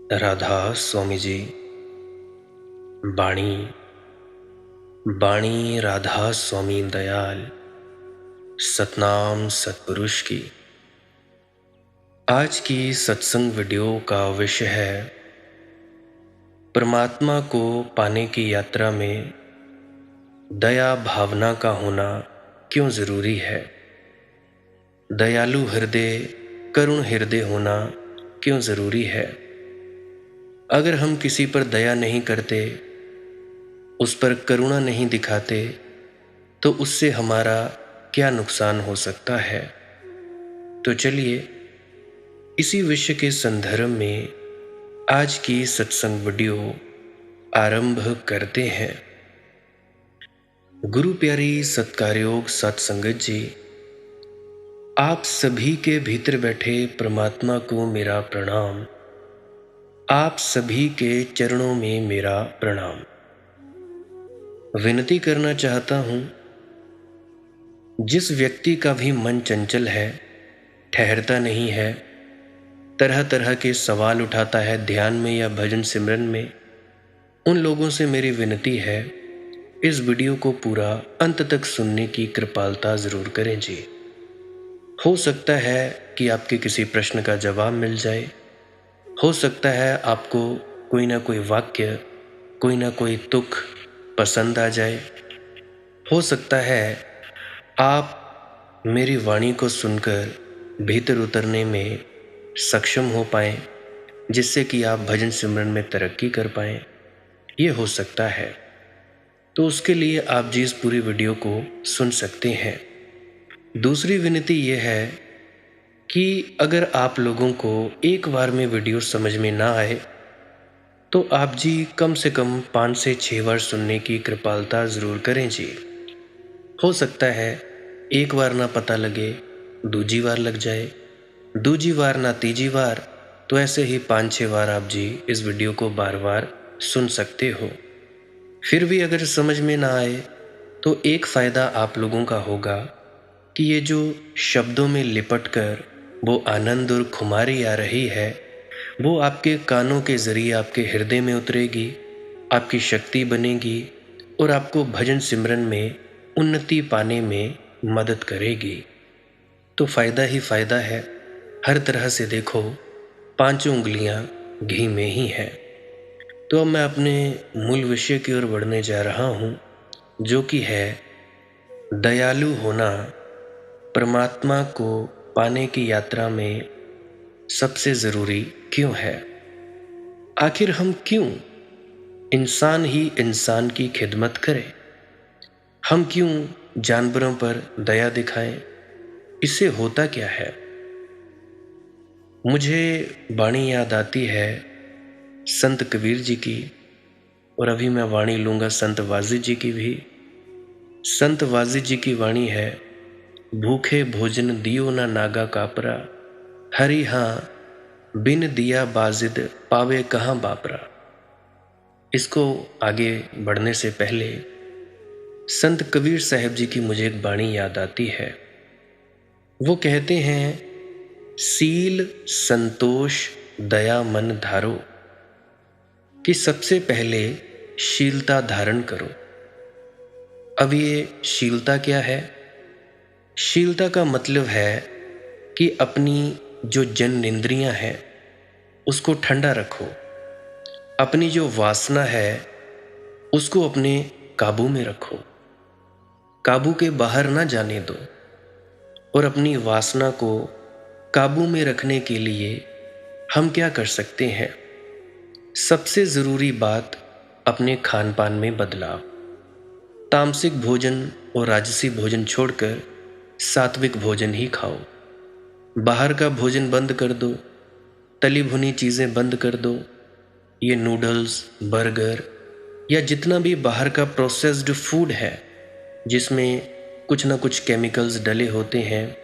राधा स्वामी जी। बाणी बाणी राधा स्वामी दयाल, सतनाम सतपुरुष की। आज की सत्संग वीडियो का विषय है परमात्मा को पाने की यात्रा में दया भावना का होना क्यों जरूरी है। दयालु हृदय, करुण हृदय होना क्यों जरूरी है। अगर हम किसी पर दया नहीं करते, उस पर करुणा नहीं दिखाते, तो उससे हमारा क्या नुकसान हो सकता है। तो चलिए इसी विषय के संदर्भ में आज की सत्संग वीडियो आरंभ करते हैं। गुरु प्यारी सत्कारयोग सत्संगत जी, आप सभी के भीतर बैठे परमात्मा को मेरा प्रणाम। आप सभी के चरणों में मेरा प्रणाम। विनती करना चाहता हूं, जिस व्यक्ति का भी मन चंचल है, ठहरता नहीं है, तरह तरह के सवाल उठाता है ध्यान में या भजन सिमरन में, उन लोगों से मेरी विनती है इस वीडियो को पूरा अंत तक सुनने की कृपालता जरूर करें जी। हो सकता है कि आपके किसी प्रश्न का जवाब मिल जाए, हो सकता है आपको कोई ना कोई वाक्य, कोई ना कोई तुक पसंद आ जाए, हो सकता है आप मेरी वाणी को सुनकर भीतर उतरने में सक्षम हो पाएं, जिससे कि आप भजन सिमरन में तरक्की कर पाएं। ये हो सकता है, तो उसके लिए आप जी इस पूरी वीडियो को सुन सकते हैं। दूसरी विनती ये है कि अगर आप लोगों को एक बार में वीडियो समझ में ना आए, तो आप जी कम से कम 5 से 6 बार सुनने की कृपालता ज़रूर करें जी। हो सकता है एक बार ना पता लगे, दूजी बार लग जाए, दूजी बार ना तीजी बार, तो ऐसे ही 5-6 बार आप जी इस वीडियो को बार बार सुन सकते हो। फिर भी अगर समझ में ना आए, तो एक फ़ायदा आप लोगों का होगा कि ये जो शब्दों में लिपट कर वो आनंद और खुमारी आ रही है, वो आपके कानों के ज़रिए आपके हृदय में उतरेगी, आपकी शक्ति बनेगी और आपको भजन सिमरन में उन्नति पाने में मदद करेगी। तो फ़ायदा ही फ़ायदा है। हर तरह से देखो, 5 उंगलियां घी में ही हैं। तो अब मैं अपने मूल विषय की ओर बढ़ने जा रहा हूँ, जो कि है दयालु होना परमात्मा को पाने की यात्रा में सबसे ज़रूरी क्यों है। आखिर हम क्यों इंसान ही इंसान की खिदमत करें, हम क्यों जानवरों पर दया दिखाएं, इससे होता क्या है। मुझे वाणी याद आती है संत कबीर जी की, और अभी मैं वाणी लूँगा संत वाजिद जी की भी। संत वाजिद जी की वाणी है, भूखे भोजन दियो ना नागा कापरा, हरि हाँ बिन दिया बाजिद पावे कहाँ बापरा। इसको आगे बढ़ने से पहले संत कबीर साहब जी की मुझे एक वाणी याद आती है। वो कहते हैं, सील संतोष दया मन धारो, कि सबसे पहले शीलता धारण करो। अब ये शीलता क्या है? शीलता का मतलब है कि अपनी जो जन इंद्रियां हैं उसको ठंडा रखो, अपनी जो वासना है उसको अपने काबू में रखो, काबू के बाहर ना जाने दो। और अपनी वासना को काबू में रखने के लिए हम क्या कर सकते हैं? सबसे ज़रूरी बात, अपने खान पान में बदलाव। तामसिक भोजन और राजसी भोजन छोड़कर सात्विक भोजन ही खाओ। बाहर का भोजन बंद कर दो, तली भुनी चीज़ें बंद कर दो। ये नूडल्स, बर्गर या जितना भी बाहर का प्रोसेस्ड फूड है, जिसमें कुछ ना कुछ केमिकल्स डले होते हैं,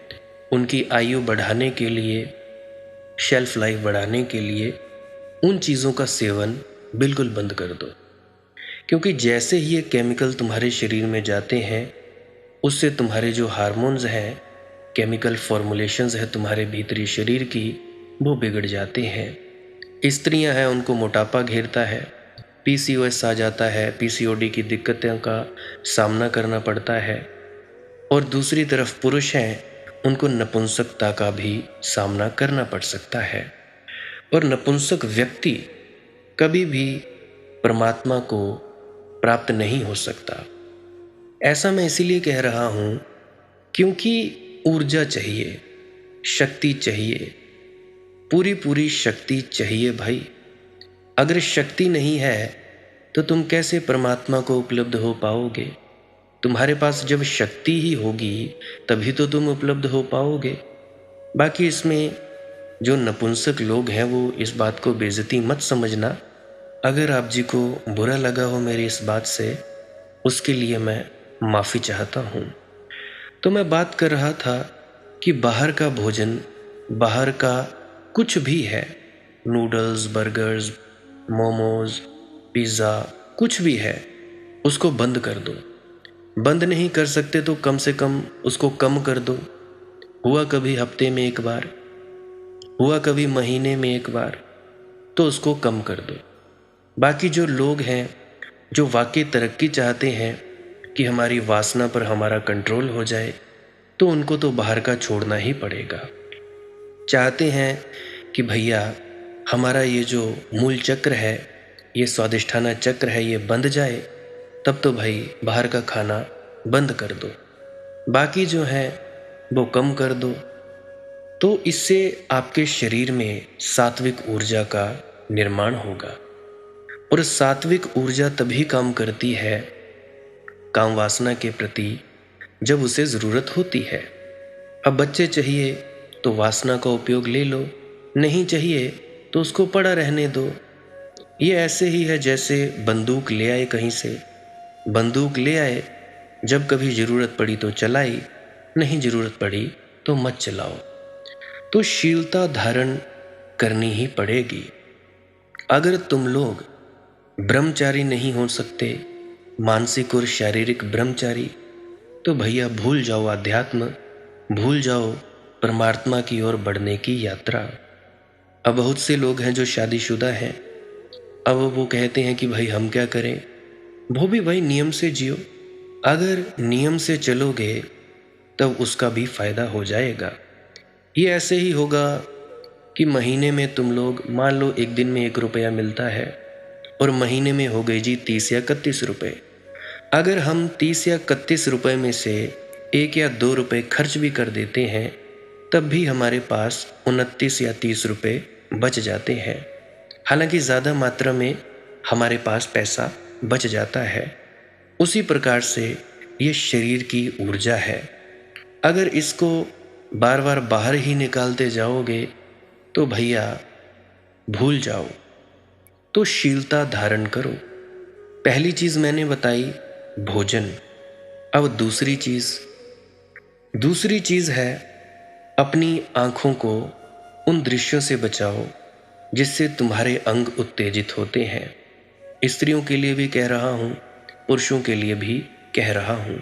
उनकी आयु बढ़ाने के लिए, शेल्फ लाइफ बढ़ाने के लिए, उन चीज़ों का सेवन बिल्कुल बंद कर दो। क्योंकि जैसे ही ये केमिकल तुम्हारे शरीर में जाते हैं, उससे तुम्हारे जो हार्मोन्स हैं, केमिकल फॉर्मुलेशंस है तुम्हारे भीतरी शरीर की, वो बिगड़ जाते हैं। स्त्रियां हैं उनको मोटापा घेरता है, पीसीओएस आ जाता है, पीसीओडी की दिक्कतों का सामना करना पड़ता है। और दूसरी तरफ पुरुष हैं, उनको नपुंसकता का भी सामना करना पड़ सकता है। और नपुंसक व्यक्ति कभी भी परमात्मा को प्राप्त नहीं हो सकता। ऐसा मैं इसीलिए कह रहा हूँ क्योंकि ऊर्जा चाहिए, शक्ति चाहिए, पूरी पूरी शक्ति चाहिए भाई। अगर शक्ति नहीं है तो तुम कैसे परमात्मा को उपलब्ध हो पाओगे? तुम्हारे पास जब शक्ति ही होगी तभी तो तुम उपलब्ध हो पाओगे। बाकी इसमें जो नपुंसक लोग हैं वो इस बात को बेइज्जती मत समझना। अगर आप जी को बुरा लगा हो मेरी इस बात से, उसके लिए मैं माफ़ी चाहता हूँ। तो मैं बात कर रहा था कि बाहर का भोजन, बाहर का कुछ भी है, नूडल्स, बर्गर्स, मोमोज, पिज़्ज़ा, कुछ भी है, उसको बंद कर दो। बंद नहीं कर सकते तो कम से कम उसको कम कर दो। हुआ कभी हफ्ते में एक बार, हुआ कभी महीने में एक बार, तो उसको कम कर दो। बाकी जो लोग हैं जो वाकई तरक्की चाहते हैं कि हमारी वासना पर हमारा कंट्रोल हो जाए, तो उनको तो बाहर का छोड़ना ही पड़ेगा। चाहते हैं कि भैया हमारा ये जो मूल चक्र है, ये स्वादिष्ठाना चक्र है, ये बंद जाए, तब तो भाई बाहर का खाना बंद कर दो। बाकी जो है वो कम कर दो। तो इससे आपके शरीर में सात्विक ऊर्जा का निर्माण होगा। और सात्विक ऊर्जा तभी काम करती है काम वासना के प्रति जब उसे ज़रूरत होती है। अब बच्चे चाहिए तो वासना का उपयोग ले लो, नहीं चाहिए तो उसको पड़ा रहने दो। ये ऐसे ही है जैसे बंदूक ले आए कहीं से, बंदूक ले आए, जब कभी ज़रूरत पड़ी तो चलाई, नहीं ज़रूरत पड़ी तो मत चलाओ। तो शीलता धारण करनी ही पड़ेगी। अगर तुम लोग ब्रह्मचारी नहीं हो सकते, मानसिक और शारीरिक ब्रह्मचारी, तो भैया भूल जाओ अध्यात्म, भूल जाओ परमात्मा की ओर बढ़ने की यात्रा। अब बहुत से लोग हैं जो शादीशुदा हैं, अब वो कहते हैं कि भाई हम क्या करें। वो भी भाई नियम से जियो। अगर नियम से चलोगे तब उसका भी फायदा हो जाएगा। ये ऐसे ही होगा कि महीने में तुम लोग मान लो एक दिन में 1 रुपया मिलता है और महीने में हो गई जी 30 या 31 रुपये। अगर हम 30 या 31 रुपये में से 1 या 2 रुपये खर्च भी कर देते हैं, तब भी हमारे पास 29 या 30 रुपये बच जाते हैं। हालांकि ज़्यादा मात्रा में हमारे पास पैसा बच जाता है। उसी प्रकार से ये शरीर की ऊर्जा है। अगर इसको बार बार बाहर ही निकालते जाओगे तो भैया भूल जाओ। तो शीलता धारण करो। पहली चीज़ मैंने बताई भोजन। अब दूसरी चीज़ है अपनी आँखों को उन दृश्यों से बचाओ जिससे तुम्हारे अंग उत्तेजित होते हैं। स्त्रियों के लिए भी कह रहा हूँ, पुरुषों के लिए भी कह रहा हूँ।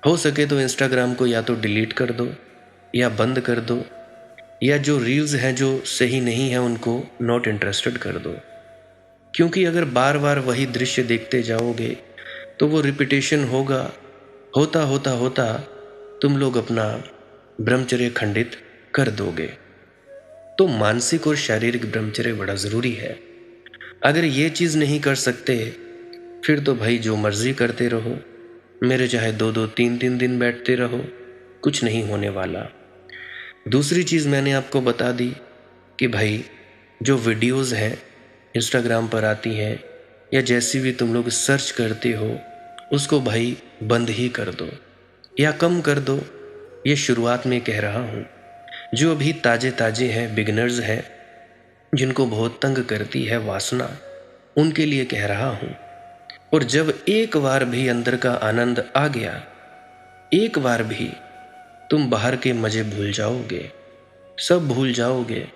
हो सके तो इंस्टाग्राम को या तो डिलीट कर दो या बंद कर दो, या जो रील्स हैं जो सही नहीं है उनको नॉट इंटरेस्टेड कर दो। क्योंकि अगर बार बार वही दृश्य देखते जाओगे तो वो रिपीटेशन होगा, होता होता होता तुम लोग अपना ब्रह्मचर्य खंडित कर दोगे। तो मानसिक और शारीरिक ब्रह्मचर्य बड़ा ज़रूरी है। अगर ये चीज़ नहीं कर सकते फिर तो भाई जो मर्जी करते रहो, मेरे चाहे 2-2 3-3 दिन बैठते रहो, कुछ नहीं होने वाला। दूसरी चीज़ मैंने आपको बता दी कि भाई जो वीडियोज़ हैं इंस्टाग्राम पर आती हैं या जैसी भी तुम लोग सर्च करते हो, उसको भाई बंद ही कर दो या कम कर दो। ये शुरुआत में कह रहा हूँ। जो अभी ताजे हैं, बिगनर्स हैं, जिनको बहुत तंग करती है वासना, उनके लिए कह रहा हूँ। और जब एक बार भी अंदर का आनंद आ गया, एक बार भी, तुम बाहर के मज़े भूल जाओगे, सब भूल जाओगे।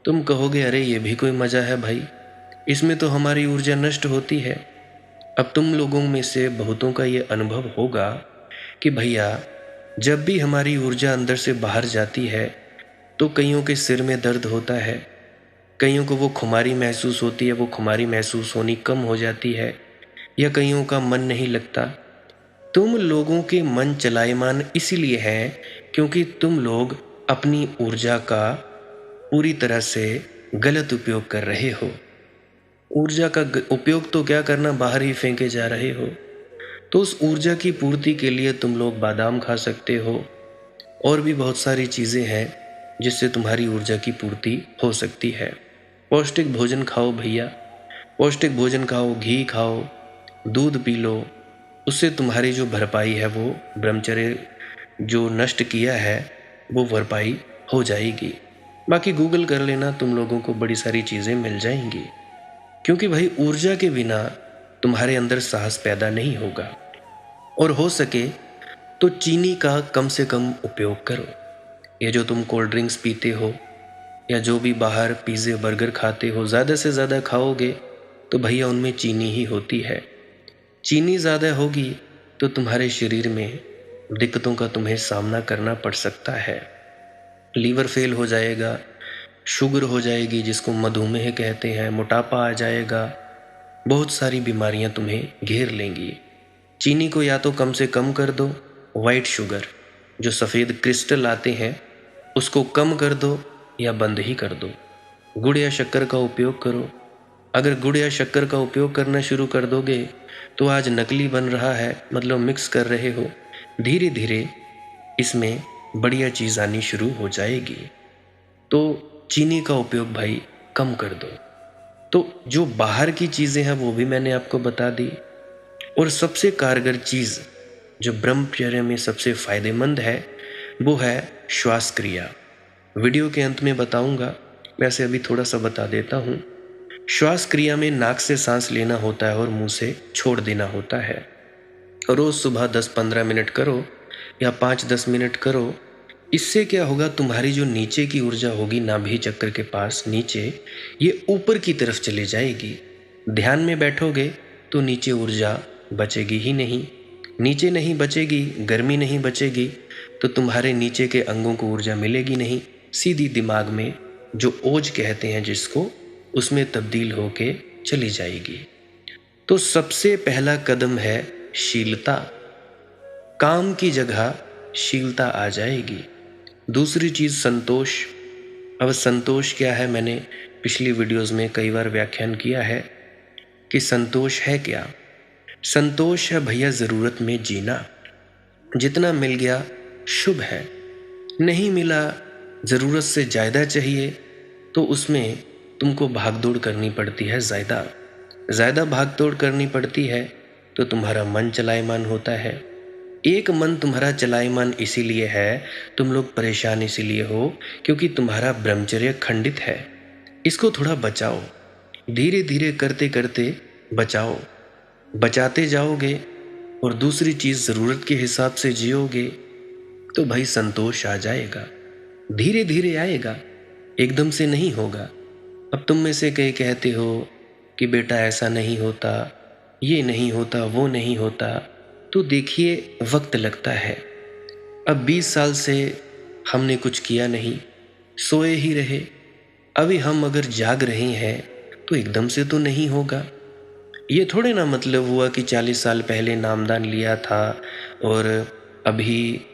तुम कहोगे अरे ये भी कोई मज़ा है भाई, इसमें तो हमारी ऊर्जा नष्ट होती है। अब तुम लोगों में से बहुतों का ये अनुभव होगा कि भैया जब भी हमारी ऊर्जा अंदर से बाहर जाती है तो कईयों के सिर में दर्द होता है, कईयों को वो खुमारी महसूस होती है, वो खुमारी महसूस होनी कम हो जाती है, या कईयों का मन नहीं लगता। तुम लोगों के मन चलायमान इसीलिए हैं क्योंकि तुम लोग अपनी ऊर्जा का पूरी तरह से गलत उपयोग कर रहे हो। ऊर्जा का उपयोग तो क्या करना, बाहर ही फेंके जा रहे हो। तो उस ऊर्जा की पूर्ति के लिए तुम लोग बादाम खा सकते हो, और भी बहुत सारी चीज़ें हैं जिससे तुम्हारी ऊर्जा की पूर्ति हो सकती है। पौष्टिक भोजन खाओ भैया, पौष्टिक भोजन खाओ, घी खाओ, दूध पी लो। उससे तुम्हारी जो भरपाई है, वो ब्रह्मचर्य जो नष्ट किया है वो भरपाई हो जाएगी। बाकी गूगल कर लेना, तुम लोगों को बड़ी सारी चीज़ें मिल जाएंगी। क्योंकि भाई ऊर्जा के बिना तुम्हारे अंदर साहस पैदा नहीं होगा। और हो सके तो चीनी का कम से कम उपयोग करो। ये जो तुम कोल्ड ड्रिंक्स पीते हो या जो भी बाहर पिज़्ज़े बर्गर खाते हो, ज़्यादा से ज़्यादा खाओगे तो भैया उनमें चीनी ही होती है। चीनी ज़्यादा होगी तो तुम्हारे शरीर में दिक्कतों का तुम्हें सामना करना पड़ सकता है। लीवर फेल हो जाएगा, शुगर हो जाएगी जिसको मधुमेह कहते हैं, मोटापा आ जाएगा, बहुत सारी बीमारियां तुम्हें घेर लेंगी। चीनी को या तो कम से कम कर दो, वाइट शुगर जो सफ़ेद क्रिस्टल आते हैं उसको कम कर दो या बंद ही कर दो। गुड़ या शक्कर का उपयोग करो। अगर गुड़ या शक्कर का उपयोग करना शुरू कर दोगे तो आज नकली बन रहा है, मतलब मिक्स कर रहे हो, धीरे धीरे इसमें बढ़िया चीज़ आनी शुरू हो जाएगी। तो चीनी का उपयोग भाई कम कर दो। तो जो बाहर की चीज़ें हैं वो भी मैंने आपको बता दी, और सबसे कारगर चीज़ जो ब्रह्मचर्य में सबसे फायदेमंद है वो है श्वास क्रिया। वीडियो के अंत में बताऊंगा, वैसे अभी थोड़ा सा बता देता हूँ। श्वास क्रिया में नाक से सांस लेना होता है और मुंह से छोड़ देना होता है। रोज़ सुबह 10-15 मिनट करो या 5-10 मिनट करो। इससे क्या होगा, तुम्हारी जो नीचे की ऊर्जा होगी नाभि चक्र के पास नीचे, ये ऊपर की तरफ चली जाएगी। ध्यान में बैठोगे तो नीचे ऊर्जा बचेगी ही नहीं। नीचे नहीं बचेगी, गर्मी नहीं बचेगी, तो तुम्हारे नीचे के अंगों को ऊर्जा मिलेगी नहीं, सीधी दिमाग में जो ओज कहते हैं जिसको, उसमें तब्दील होके चली जाएगी। तो सबसे पहला कदम है शीलता। काम की जगह शीलता आ जाएगी। दूसरी चीज़ संतोष। अब संतोष क्या है, मैंने पिछली वीडियोस में कई बार व्याख्यान किया है कि संतोष है क्या। संतोष है भैया ज़रूरत में जीना। जितना मिल गया शुभ है, नहीं मिला ज़रूरत से ज़्यादा चाहिए तो उसमें तुमको भागदौड़ करनी पड़ती है, ज़्यादा भागदौड़ करनी पड़ती है तो तुम्हारा मन चलायमान होता है। एक मन तुम्हारा चलायमान इसीलिए है, तुम लोग परेशान इसीलिए हो क्योंकि तुम्हारा ब्रह्मचर्य खंडित है। इसको थोड़ा बचाओ, धीरे धीरे करते करते बचाओ। बचाते जाओगे और दूसरी चीज़ ज़रूरत के हिसाब से जियोगे तो भाई संतोष आ जाएगा। धीरे धीरे आएगा, एकदम से नहीं होगा। अब तुम में से कई कहते हो कि बेटा ऐसा नहीं होता, ये नहीं होता, वो नहीं होता, तो देखिए वक्त लगता है। अब 20 साल से हमने कुछ किया नहीं, सोए ही रहे। अभी हम अगर जाग रहे हैं तो एकदम से तो नहीं होगा। ये थोड़े ना मतलब हुआ कि 40 साल पहले नामदान लिया था और अभी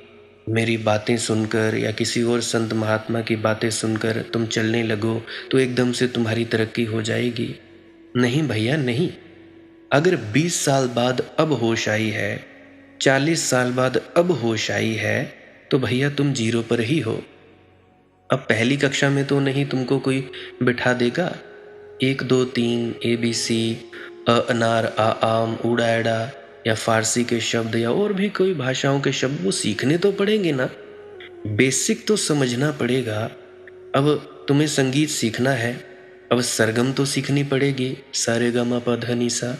मेरी बातें सुनकर या किसी और संत महात्मा की बातें सुनकर तुम चलने लगो तो एकदम से तुम्हारी तरक्की हो जाएगी। नहीं भैया नहीं। अगर 20 साल बाद अब होश आई है, 40 साल बाद अब होश आई है, तो भैया तुम जीरो पर ही हो। अब पहली कक्षा में तो नहीं तुमको कोई बिठा देगा 1 2 3 ABC, अनार, आम, ऊड़ा एड़ा या फारसी के शब्द या और भी कोई भाषाओं के शब्द, वो सीखने तो पड़ेंगे ना। बेसिक तो समझना पड़ेगा। अब तुम्हें संगीत सीखना है, अब सरगम तो सीखनी पड़ेगी, सा रे गा मा पा धा नी सा।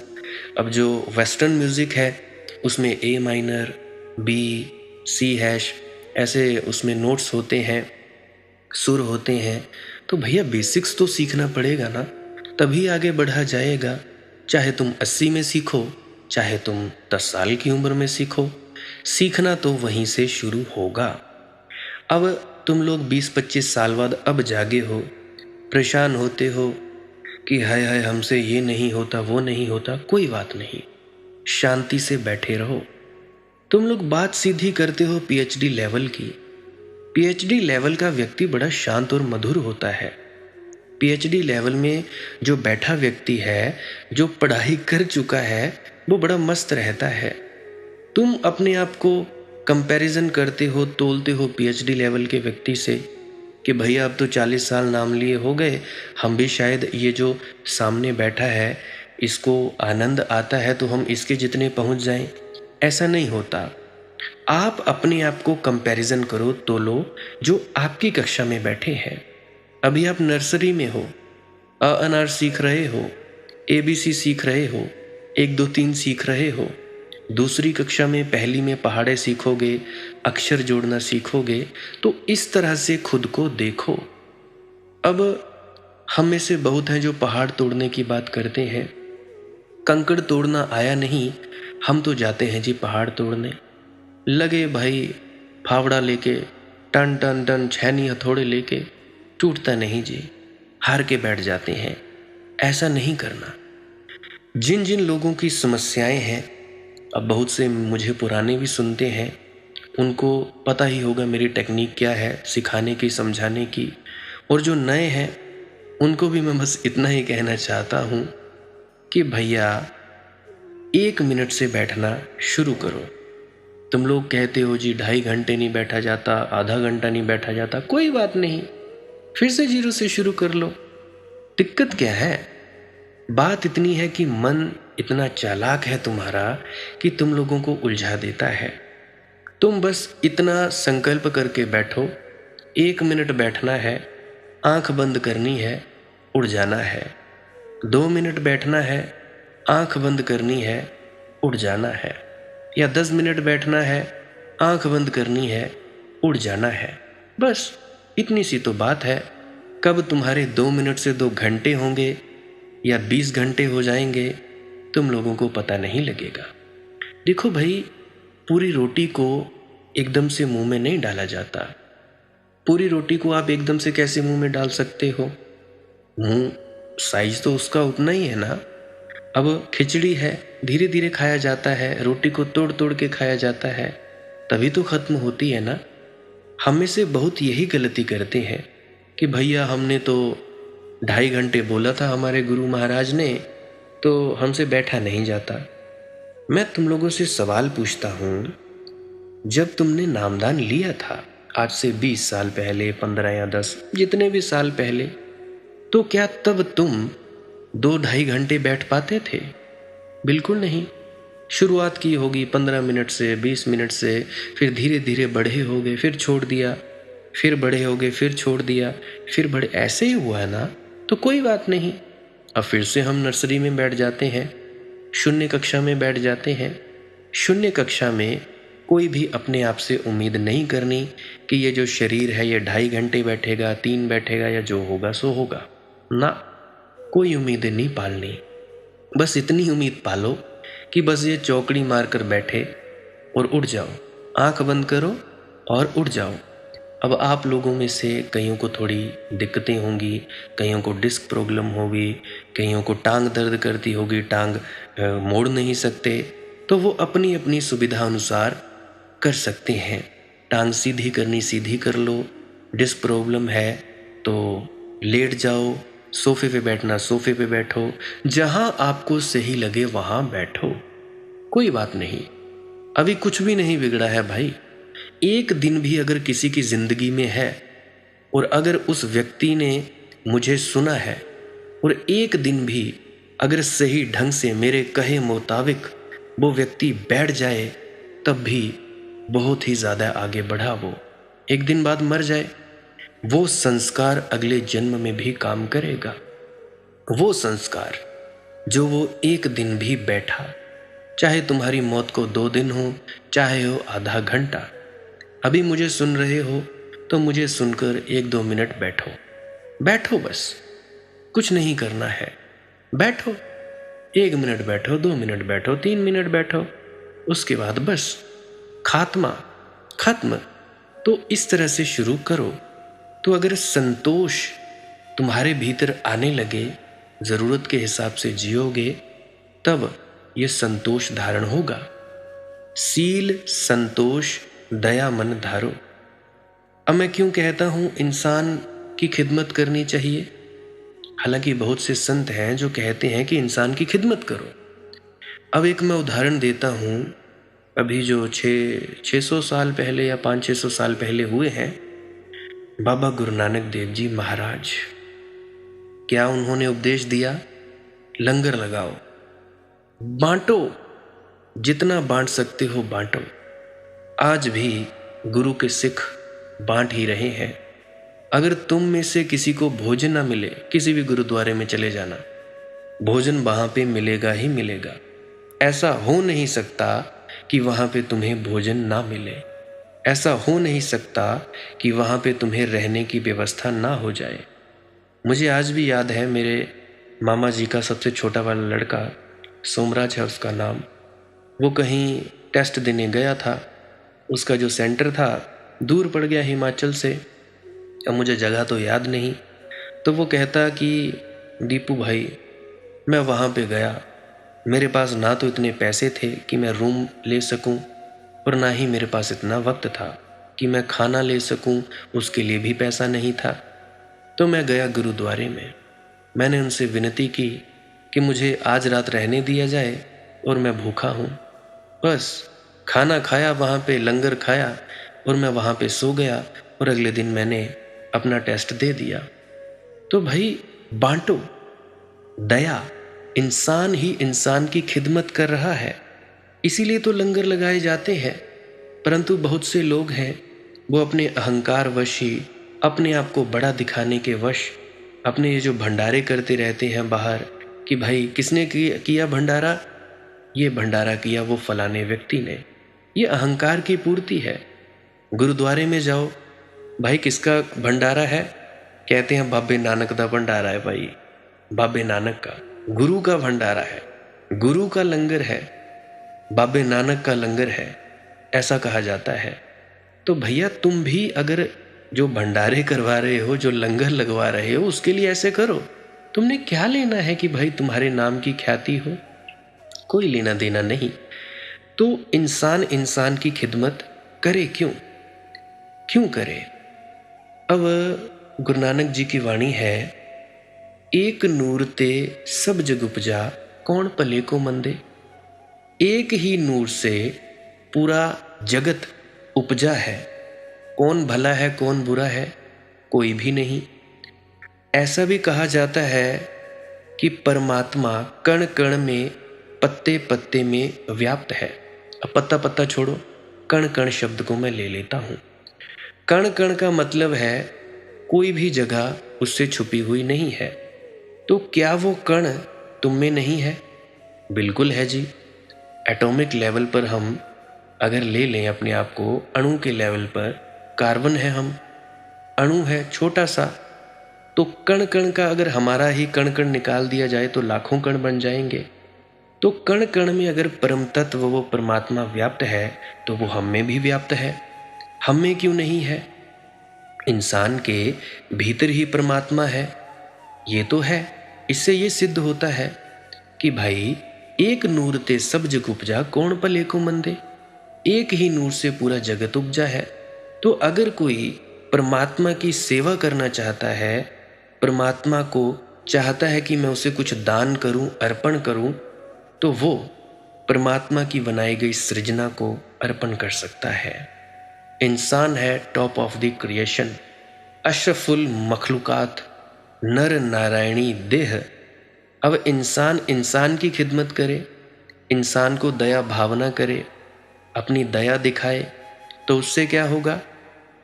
अब जो वेस्टर्न म्यूज़िक है उसमें A माइनर, B, C#, ऐसे उसमें नोट्स होते हैं, सुर होते हैं। तो भैया बेसिक्स तो सीखना पड़ेगा ना, तभी आगे बढ़ा जाएगा। चाहे तुम 80 में सीखो, चाहे तुम 10 साल की उम्र में सीखो, सीखना तो वहीं से शुरू होगा। अब तुम लोग 20-25 साल बाद अब जागे हो परेशान होते हो कि हाय हाय हमसे ये नहीं होता वो नहीं होता, कोई बात नहीं, शांति से बैठे रहो। तुम लोग बात सीधी करते हो पीएचडी लेवल की। पीएचडी लेवल का व्यक्ति बड़ा शांत और मधुर होता है। पीएचडी लेवल में जो बैठा व्यक्ति है, जो पढ़ाई कर चुका है, वो बड़ा मस्त रहता है। तुम अपने आप को कंपैरिजन करते हो, तोलते हो पीएचडी लेवल के व्यक्ति से कि भैया अब तो 40 साल नाम लिए हो गए, हम भी शायद ये जो सामने बैठा है इसको आनंद आता है तो हम इसके जितने पहुंच जाएं। ऐसा नहीं होता। आप अपने आप को कंपैरिजन करो, तोलो जो आपकी कक्षा में बैठे हैं। अभी आप नर्सरी में हो, अ अनार सीख रहे हो, एबीसी सीख रहे हो, 1 2 3 सीख रहे हो। दूसरी कक्षा में, पहली में पहाड़े सीखोगे, अक्षर जोड़ना सीखोगे। तो इस तरह से खुद को देखो। अब हम में से बहुत हैं जो पहाड़ तोड़ने की बात करते हैं। कंकड़ तोड़ना आया नहीं, हम तो जाते हैं जी पहाड़ तोड़ने। लगे भाई फावड़ा लेके, टन टन टन छैनी हथौड़े लेके, टूटता नहीं जी, हार के बैठ जाते हैं। ऐसा नहीं करना। जिन जिन लोगों की समस्याएं हैं, अब बहुत से मुझे पुराने भी सुनते हैं, उनको पता ही होगा मेरी टेक्निक क्या है सिखाने की, समझाने की। और जो नए हैं उनको भी मैं बस इतना ही कहना चाहता हूँ कि भैया 1 मिनट से बैठना शुरू करो। तुम लोग कहते हो जी 2.5 घंटे नहीं बैठा जाता, आधा घंटा नहीं बैठा जाता, कोई बात नहीं, फिर से 0 से शुरू कर लो। दिक्कत क्या है? बात इतनी है कि मन इतना चालाक है तुम्हारा कि तुम लोगों को उलझा देता है। तुम बस इतना संकल्प करके बैठो, 1 मिनट बैठना है, आंख बंद करनी है, उड़ जाना है। 2 मिनट बैठना है, आंख बंद करनी है, उड़ जाना है। या 10 मिनट बैठना है, आंख बंद करनी है, उड़ जाना है। बस इतनी सी तो बात है। कब तुम्हारे 2 मिनट से 2 घंटे होंगे या 20 घंटे हो जाएंगे, तुम लोगों को पता नहीं लगेगा। देखो भाई, पूरी रोटी को एकदम से मुंह में नहीं डाला जाता। पूरी रोटी को आप एकदम से कैसे मुंह में डाल सकते हो? मुंह साइज तो उसका उतना ही है ना। अब खिचड़ी है, धीरे धीरे खाया जाता है, रोटी को तोड़ तोड़ के खाया जाता है, तभी तो खत्म होती है ना। हम में से बहुत यही गलती करते हैं कि भैया हमने तो 2.5 घंटे बोला था हमारे गुरु महाराज ने, तो हमसे बैठा नहीं जाता। मैं तुम लोगों से सवाल पूछता हूँ, जब तुमने नामदान लिया था आज से 20 साल पहले, 15 या 10, जितने भी साल पहले, तो क्या तब तुम 2-2.5 घंटे बैठ पाते थे? बिल्कुल नहीं। शुरुआत की होगी 15 मिनट से, 20 मिनट से, फिर धीरे धीरे बढ़े हो गए, फिर छोड़ दिया, फिर बड़े हो गए, फिर छोड़ दिया, फिर बड़े, ऐसे ही हुआ है ना। तो कोई बात नहीं, अब फिर से हम नर्सरी में बैठ जाते हैं, शून्य कक्षा में बैठ जाते हैं। शून्य कक्षा में कोई भी अपने आप से उम्मीद नहीं करनी कि ये जो शरीर है ये 2.5 घंटे बैठेगा, 3 बैठेगा, या जो होगा सो होगा ना। कोई उम्मीदें नहीं पालनी। बस इतनी उम्मीद पालो कि बस ये चौकड़ी मारकर बैठे और उड़ जाओ। आंख बंद करो और उड़ जाओ। अब आप लोगों में से कईयों को थोड़ी दिक्कतें होंगी, कईयों को डिस्क प्रॉब्लम होगी, कईयों को टांग दर्द करती होगी, टांग मोड़ नहीं सकते, तो वो अपनी अपनी सुविधा अनुसार कर सकते हैं। टांग सीधी करनी सीधी कर लो, डिस्क प्रॉब्लम है तो लेट जाओ, सोफे पे बैठना सोफे पे बैठो, जहां आपको सही लगे वहां बैठो, कोई बात नहीं। अभी कुछ भी नहीं बिगड़ा है भाई। एक दिन भी अगर किसी की जिंदगी में है और अगर उस व्यक्ति ने मुझे सुना है और एक दिन भी अगर सही ढंग से मेरे कहे मुताबिक वो व्यक्ति बैठ जाए, तब भी बहुत ही ज़्यादा आगे बढ़ा। वो एक दिन बाद मर जाए, वो संस्कार अगले जन्म में भी काम करेगा। वो संस्कार जो वो एक दिन भी बैठा, चाहे तुम्हारी मौत को 2 दिन हो, चाहे हो आधा घंटा। अभी मुझे सुन रहे हो तो मुझे सुनकर 1-2 मिनट बैठो, बैठो, बस कुछ नहीं करना है। बैठो, 1 मिनट बैठो, 2 मिनट बैठो, 3 मिनट बैठो, उसके बाद बस खात्मा, खत्म। तो इस तरह से शुरू करो। तो अगर संतोष तुम्हारे भीतर आने लगे, ज़रूरत के हिसाब से जियोगे, तब ये संतोष धारण होगा। सील संतोष दया मन धारो। अब मैं क्यों कहता हूं इंसान की खिदमत करनी चाहिए? हालांकि बहुत से संत हैं जो कहते हैं कि इंसान की खिदमत करो। अब एक मैं उदाहरण देता हूं, अभी जो 600 साल पहले या 500-600 साल पहले हुए हैं, बाबा गुरु नानक देव जी महाराज, क्या उन्होंने उपदेश दिया? लंगर लगाओ, बांटो, जितना बांट सकते हो बांटो। आज भी गुरु के सिख बांट ही रहे हैं। अगर तुम में से किसी को भोजन ना मिले, किसी भी गुरुद्वारे में चले जाना, भोजन वहां पे मिलेगा ही मिलेगा। ऐसा हो नहीं सकता कि वहां पे तुम्हें भोजन ना मिले। ऐसा हो नहीं सकता कि वहां पे तुम्हें रहने की व्यवस्था ना हो जाए। मुझे आज भी याद है, मेरे मामा जी का सबसे छोटा वाला लड़का, सोमराज है उसका नाम, वो कहीं टेस्ट देने गया था। उसका जो सेंटर था दूर पड़ गया हिमाचल से। अब मुझे जगह तो याद नहीं। तो वो कहता कि दीपू भाई, मैं वहाँ पे गया, मेरे पास ना तो इतने पैसे थे कि मैं रूम ले सकूं, और ना ही मेरे पास इतना वक्त था कि मैं खाना ले सकूं, उसके लिए भी पैसा नहीं था। तो मैं गया गुरुद्वारे में, मैंने उनसे विनती की कि मुझे आज रात रहने दिया जाए और मैं भूखा हूँ। बस खाना खाया, वहाँ पे लंगर खाया और मैं वहाँ पे सो गया, और अगले दिन मैंने अपना टेस्ट दे दिया। तो भाई बांटो, दया, इंसान ही इंसान की खिदमत कर रहा है, इसीलिए तो लंगर लगाए जाते हैं। परंतु बहुत से लोग हैं, वो अपने अहंकार वश ही, अपने आप को बड़ा दिखाने के वश, अपने ये जो भंडारे करते रहते हैं बाहर कि भाई किसने किया भंडारा, ये भंडारा किया वो फलाने व्यक्ति ने। ये अहंकार की पूर्ति है। गुरुद्वारे में जाओ, भाई किसका भंडारा है? कहते हैं बाबे नानक का भंडारा है। भाई बाबे नानक का, गुरु का भंडारा है, गुरु का लंगर है, बाबे नानक का लंगर है, ऐसा कहा जाता है। तो भैया तुम भी अगर जो भंडारे करवा रहे हो, जो लंगर लगवा रहे हो, उसके लिए ऐसे करो। तुमने क्या लेना है कि भाई तुम्हारे नाम की ख्याति हो? कोई लेना देना नहीं। तो इंसान इंसान की खिदमत करे क्यों? क्यों करे? अब गुरु नानक जी की वाणी है, एक नूर ते सब जग उपजा, कौन भले को मंदे। एक ही नूर से पूरा जगत उपजा है। कौन भला है कौन बुरा है? कोई भी नहीं। ऐसा भी कहा जाता है कि परमात्मा कण कण में, पत्ते पत्ते में व्याप्त है। अब पत्ता पत्ता छोड़ो, कण कण शब्द को मैं ले लेता हूं। कण कण का मतलब है कोई भी जगह उससे छुपी हुई नहीं है। तो क्या वो कण तुम में नहीं है? बिल्कुल है जी। एटॉमिक लेवल पर हम अगर ले लें अपने आप को, अणु के लेवल पर कार्बन है, हम अणु है छोटा सा। तो कण कण का अगर हमारा ही कण कण निकाल दिया जाए तो लाखों कण बन जाएंगे। तो कण कण में अगर परम तत्व वो परमात्मा व्याप्त है, तो वो हम में भी व्याप्त है। हम में क्यों नहीं है? इंसान के भीतर ही परमात्मा है, ये तो है। इससे ये सिद्ध होता है कि भाई एक नूर ते सब जग उपजा, कौन भले को मंदे। एक ही नूर से पूरा जगत उपजा है। तो अगर कोई परमात्मा की सेवा करना चाहता है, परमात्मा को चाहता है कि मैं उसे कुछ दान करूं, अर्पण करूं, तो वो परमात्मा की बनाई गई सृजना को अर्पण कर सकता है। इंसान है टॉप ऑफ द क्रिएशन, अशरफुल मखलूकात, नर नारायणी देह। अब इंसान इंसान की खिदमत करे, इंसान को दया भावना करे, अपनी दया दिखाए, तो उससे क्या होगा?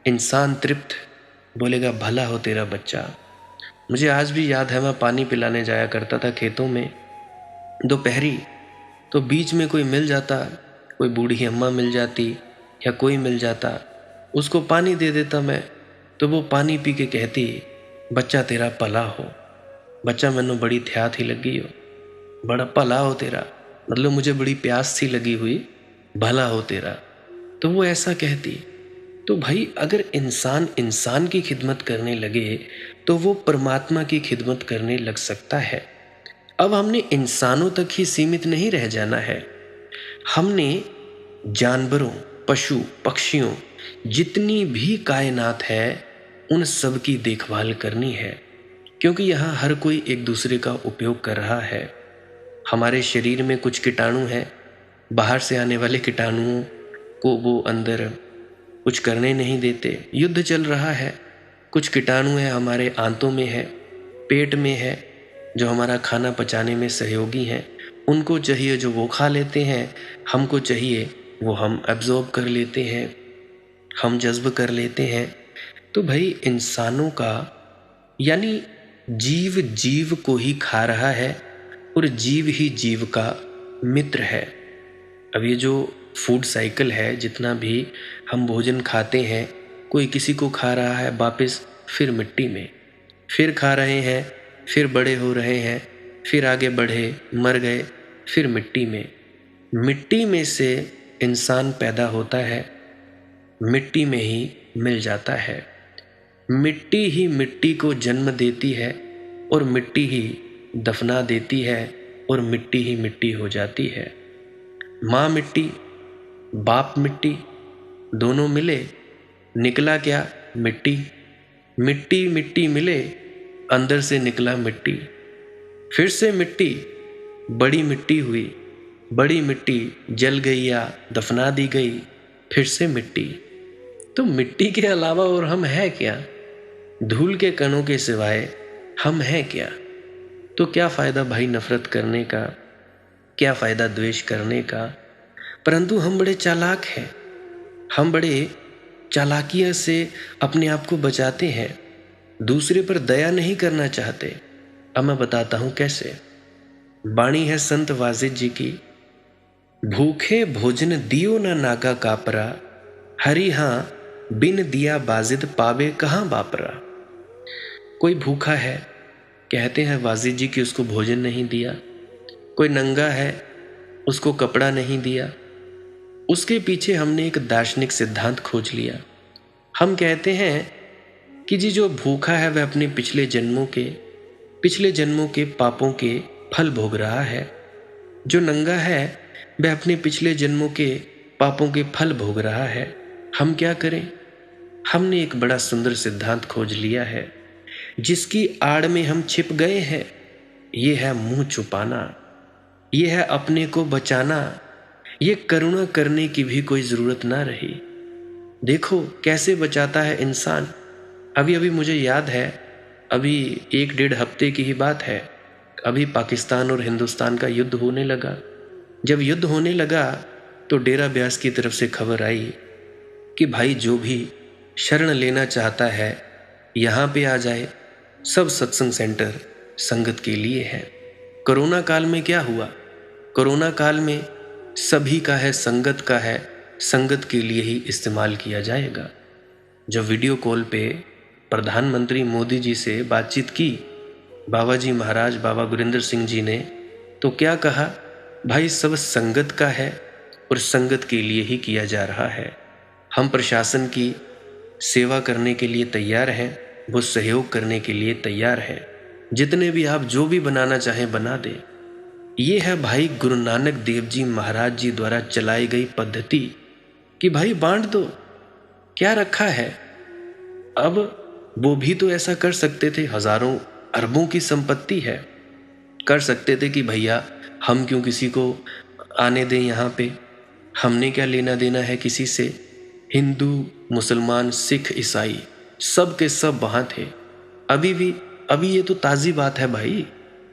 इंसान तृप्त, बोलेगा भला हो तेरा बच्चा। मुझे आज भी याद है, मैं पानी पिलाने जाया करता था खेतों में दोपहरी। तो बीच में कोई मिल जाता, कोई बूढ़ी अम्मा मिल जाती या कोई मिल जाता, उसको पानी दे देता मैं। तो वो पानी पी के कहती, बच्चा तेरा भला हो, बच्चा मैनू बड़ी थ्या थी लगी हो, बड़ा भला हो तेरा, मतलब मुझे बड़ी प्यास सी लगी हुई, भला हो तेरा। तो वो ऐसा कहती। तो भाई अगर इंसान इंसान की खिदमत करने लगे तो वो परमात्मा की खिदमत करने लग सकता है। अब हमने इंसानों तक ही सीमित नहीं रह जाना है, हमने जानवरों, पशु पक्षियों, जितनी भी कायनात है उन सब की देखभाल करनी है, क्योंकि यहाँ हर कोई एक दूसरे का उपयोग कर रहा है। हमारे शरीर में कुछ कीटाणु हैं, बाहर से आने वाले कीटाणुओं को वो अंदर कुछ करने नहीं देते, युद्ध चल रहा है। कुछ कीटाणु हैं हमारे आंतों में है, पेट में है, जो हमारा खाना पचाने में सहयोगी हैं। उनको चाहिए जो वो खा लेते हैं, हमको चाहिए वो हम एब्जॉर्ब कर लेते हैं, हम जज्ब कर लेते हैं। तो भाई इंसानों का यानी जीव जीव को ही खा रहा है और जीव ही जीव का मित्र है। अब ये जो फूड साइकिल है, जितना भी हम भोजन खाते हैं, कोई किसी को खा रहा है, वापस फिर मिट्टी में, फिर खा रहे हैं, फिर बड़े हो रहे हैं, फिर आगे बढ़े, मर गए, फिर मिट्टी में। मिट्टी में से इंसान पैदा होता है, मिट्टी में ही मिल जाता है। मिट्टी ही मिट्टी को जन्म देती है और मिट्टी ही दफना देती है और मिट्टी ही मिट्टी हो जाती है। माँ मिट्टी, बाप मिट्टी, दोनों मिले, निकला क्या? मिट्टी। मिट्टी मिट्टी मिले, अंदर से निकला मिट्टी। फिर से मिट्टी, बड़ी मिट्टी हुई, बड़ी मिट्टी जल गई या दफना दी गई, फिर से मिट्टी। तो मिट्टी के अलावा और हम हैं क्या? धूल के कणों के सिवाय हम हैं क्या? तो क्या फ़ायदा भाई नफ़रत करने का, क्या फ़ायदा द्वेष करने का? परंतु हम बड़े चालाक हैं, हम बड़े चालाकियां से अपने आप को बचाते हैं, दूसरे पर दया नहीं करना चाहते। अब मैं बताता हूं कैसे। बाणी है संत वाजिद जी की, भूखे भोजन दियो ना नागा कापरा, हरि हाँ बिन दिया बाजिद पावे कहाँ बापरा। कोई भूखा है, कहते हैं वाजिद जी कि उसको भोजन नहीं दिया। कोई नंगा है, उसको कपड़ा नहीं दिया। उसके पीछे हमने एक दार्शनिक सिद्धांत खोज लिया। हम कहते हैं कि जी जो भूखा है वह अपने पिछले जन्मों के पापों के फल भोग रहा है, जो नंगा है वह अपने पिछले जन्मों के पापों के फल भोग रहा है। हम क्या करें? हमने एक बड़ा सुंदर सिद्धांत खोज लिया है, जिसकी आड़ में हम छिप गए हैं। ये है मुंह छुपाना, ये है अपने को बचाना, ये करुणा करने की भी कोई ज़रूरत ना रही। देखो कैसे बचाता है इंसान। अभी अभी मुझे याद है, अभी 1-1.5 हफ्ते की ही बात है, अभी पाकिस्तान और हिंदुस्तान का युद्ध होने लगा। जब युद्ध होने लगा तो डेरा ब्यास की तरफ से खबर आई कि भाई जो भी शरण लेना चाहता है यहाँ पे आ जाए, सब सत्संग सेंटर संगत के लिए है। कोरोना काल में क्या हुआ? कोरोना काल में सभी का है, संगत का है, संगत के लिए ही इस्तेमाल किया जाएगा। जब वीडियो कॉल पे प्रधानमंत्री मोदी जी से बातचीत की बाबा जी महाराज, बाबा गुरिंदर सिंह जी ने, तो क्या कहा? भाई सब संगत का है और संगत के लिए ही किया जा रहा है। हम प्रशासन की सेवा करने के लिए तैयार हैं, वो सहयोग करने के लिए तैयार हैं। जितने भी आप जो भी बनाना चाहें बना दें। ये है भाई गुरु नानक देव जी महाराज जी द्वारा चलाई गई पद्धति कि भाई बांट दो, क्या रखा है। अब वो भी तो ऐसा कर सकते थे, हजारों अरबों की संपत्ति है, कर सकते थे कि भैया हम क्यों किसी को आने दें यहाँ पे, हमने क्या लेना देना है किसी से। हिंदू, मुसलमान, सिख, ईसाई सब के सब वहाँ थे। अभी ये तो ताज़ी बात है भाई,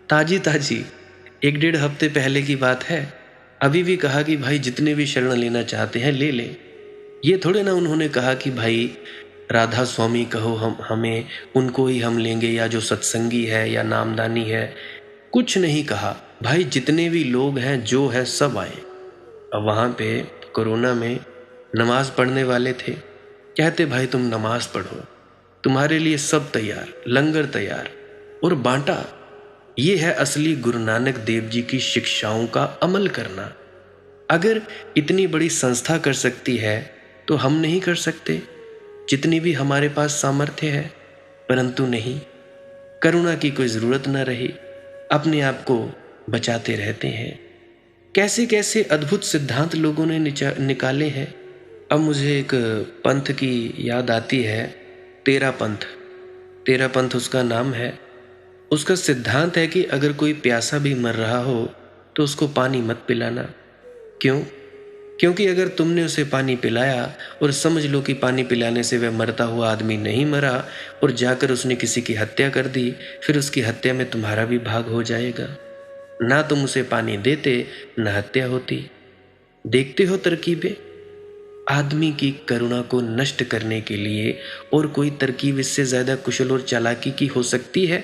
ताजी 1-1.5 हफ्ते पहले की बात है। अभी भी कहा कि भाई जितने भी शरण लेना चाहते हैं ले लें। ये थोड़े ना उन्होंने कहा कि भाई राधा स्वामी कहो, हमें उनको ही हम लेंगे, या जो सत्संगी है या नामदानी है, कुछ नहीं कहा। भाई जितने भी लोग हैं जो है सब आए। अब वहाँ पे कोरोना में नमाज पढ़ने वाले थे, कहते भाई तुम नमाज पढ़ो, तुम्हारे लिए सब तैयार, लंगर तैयार, और बांटा। ये है असली गुरु नानक देव जी की शिक्षाओं का अमल करना। अगर इतनी बड़ी संस्था कर सकती है तो हम नहीं कर सकते? जितनी भी हमारे पास सामर्थ्य है, परंतु नहीं, करुणा की कोई ज़रूरत न रही, अपने आप को बचाते रहते हैं। कैसे कैसे अद्भुत सिद्धांत लोगों ने निकाले हैं। अब मुझे एक पंथ की याद आती है, तेरा पंथ। तेरा पंथ उसका नाम है। उसका सिद्धांत है कि अगर कोई प्यासा भी मर रहा हो तो उसको पानी मत पिलाना। क्यों? क्योंकि अगर तुमने उसे पानी पिलाया और समझ लो कि पानी पिलाने से वह मरता हुआ आदमी नहीं मरा और जाकर उसने किसी की हत्या कर दी, फिर उसकी हत्या में तुम्हारा भी भाग हो जाएगा। ना तुम उसे पानी देते, न हत्या होती। देखते हो तरकीबें? आदमी की करुणा को नष्ट करने के लिए और कोई तरकीब इससे ज्यादा कुशल और चालाकी की हो सकती है?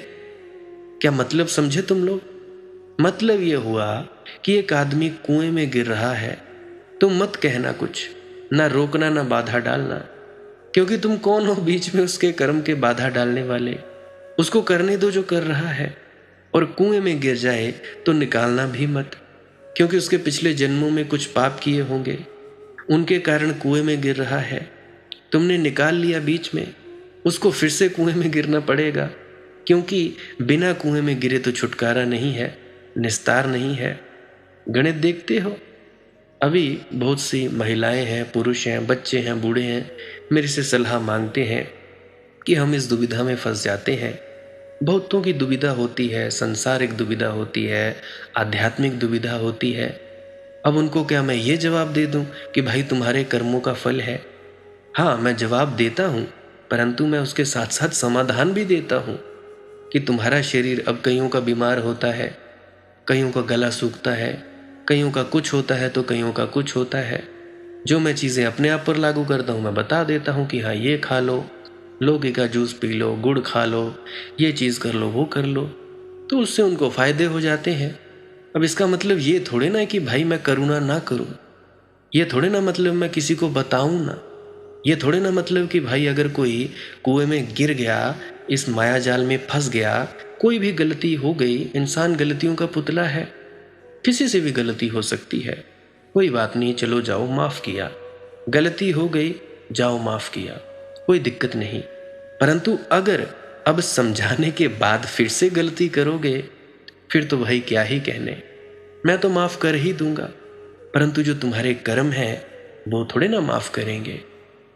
क्या मतलब समझे तुम लोग? मतलब यह हुआ कि एक आदमी कुएं में गिर रहा है, तुम मत कहना कुछ, ना रोकना ना बाधा डालना, क्योंकि तुम कौन हो बीच में उसके कर्म के बाधा डालने वाले। उसको करने दो जो कर रहा है। और कुएं में गिर जाए तो निकालना भी मत, क्योंकि उसके पिछले जन्मों में कुछ पाप किए होंगे, उनके कारण कुएं में गिर रहा है। तुमने निकाल लिया बीच में, उसको फिर से कुएं में गिरना पड़ेगा, क्योंकि बिना कुएं में गिरे तो छुटकारा नहीं है, निस्तार नहीं है। गणित देखते हो? अभी बहुत सी महिलाएं हैं, पुरुष हैं, बच्चे हैं, बूढ़े हैं, मेरे से सलाह मांगते हैं कि हम इस दुविधा में फंस जाते हैं। बहुतों की दुविधा होती है, संसारिक दुविधा होती है, आध्यात्मिक दुविधा होती है। अब उनको क्या मैं ये जवाब दे दूं कि भाई तुम्हारे कर्मों का फल है? हाँ, मैं जवाब देता हूं, परंतु मैं उसके साथ साथ समाधान भी देता हूं कि तुम्हारा शरीर अब कईयों का बीमार होता है, कईयों का गला सूखता है, कईयों का कुछ होता है तो कईयों का कुछ होता है। जो मैं चीज़ें अपने आप पर लागू करता हूँ मैं बता देता हूँ कि हाँ ये खा लो, लौकी का जूस पी लो, गुड़ खा लो, ये चीज़ कर लो, वो कर लो, तो उससे उनको फायदे हो जाते हैं। अब इसका मतलब ये थोड़े ना कि भाई मैं करुणा ना करूं, ये थोड़े ना मतलब मैं किसी को बताऊं ना, ये थोड़े ना मतलब कि भाई अगर कोई कुएं में गिर गया, इस माया जाल में फंस गया, कोई भी गलती हो गई, इंसान गलतियों का पुतला है, किसी से भी गलती हो सकती है, कोई बात नहीं, चलो जाओ माफ किया, गलती हो गई, जाओ माफ किया, कोई दिक्कत नहीं। परंतु अगर अब समझाने के बाद फिर से गलती करोगे, फिर तो भाई क्या ही कहने। मैं तो माफ कर ही दूंगा, परंतु जो तुम्हारे कर्म हैं वो थोड़े ना माफ करेंगे।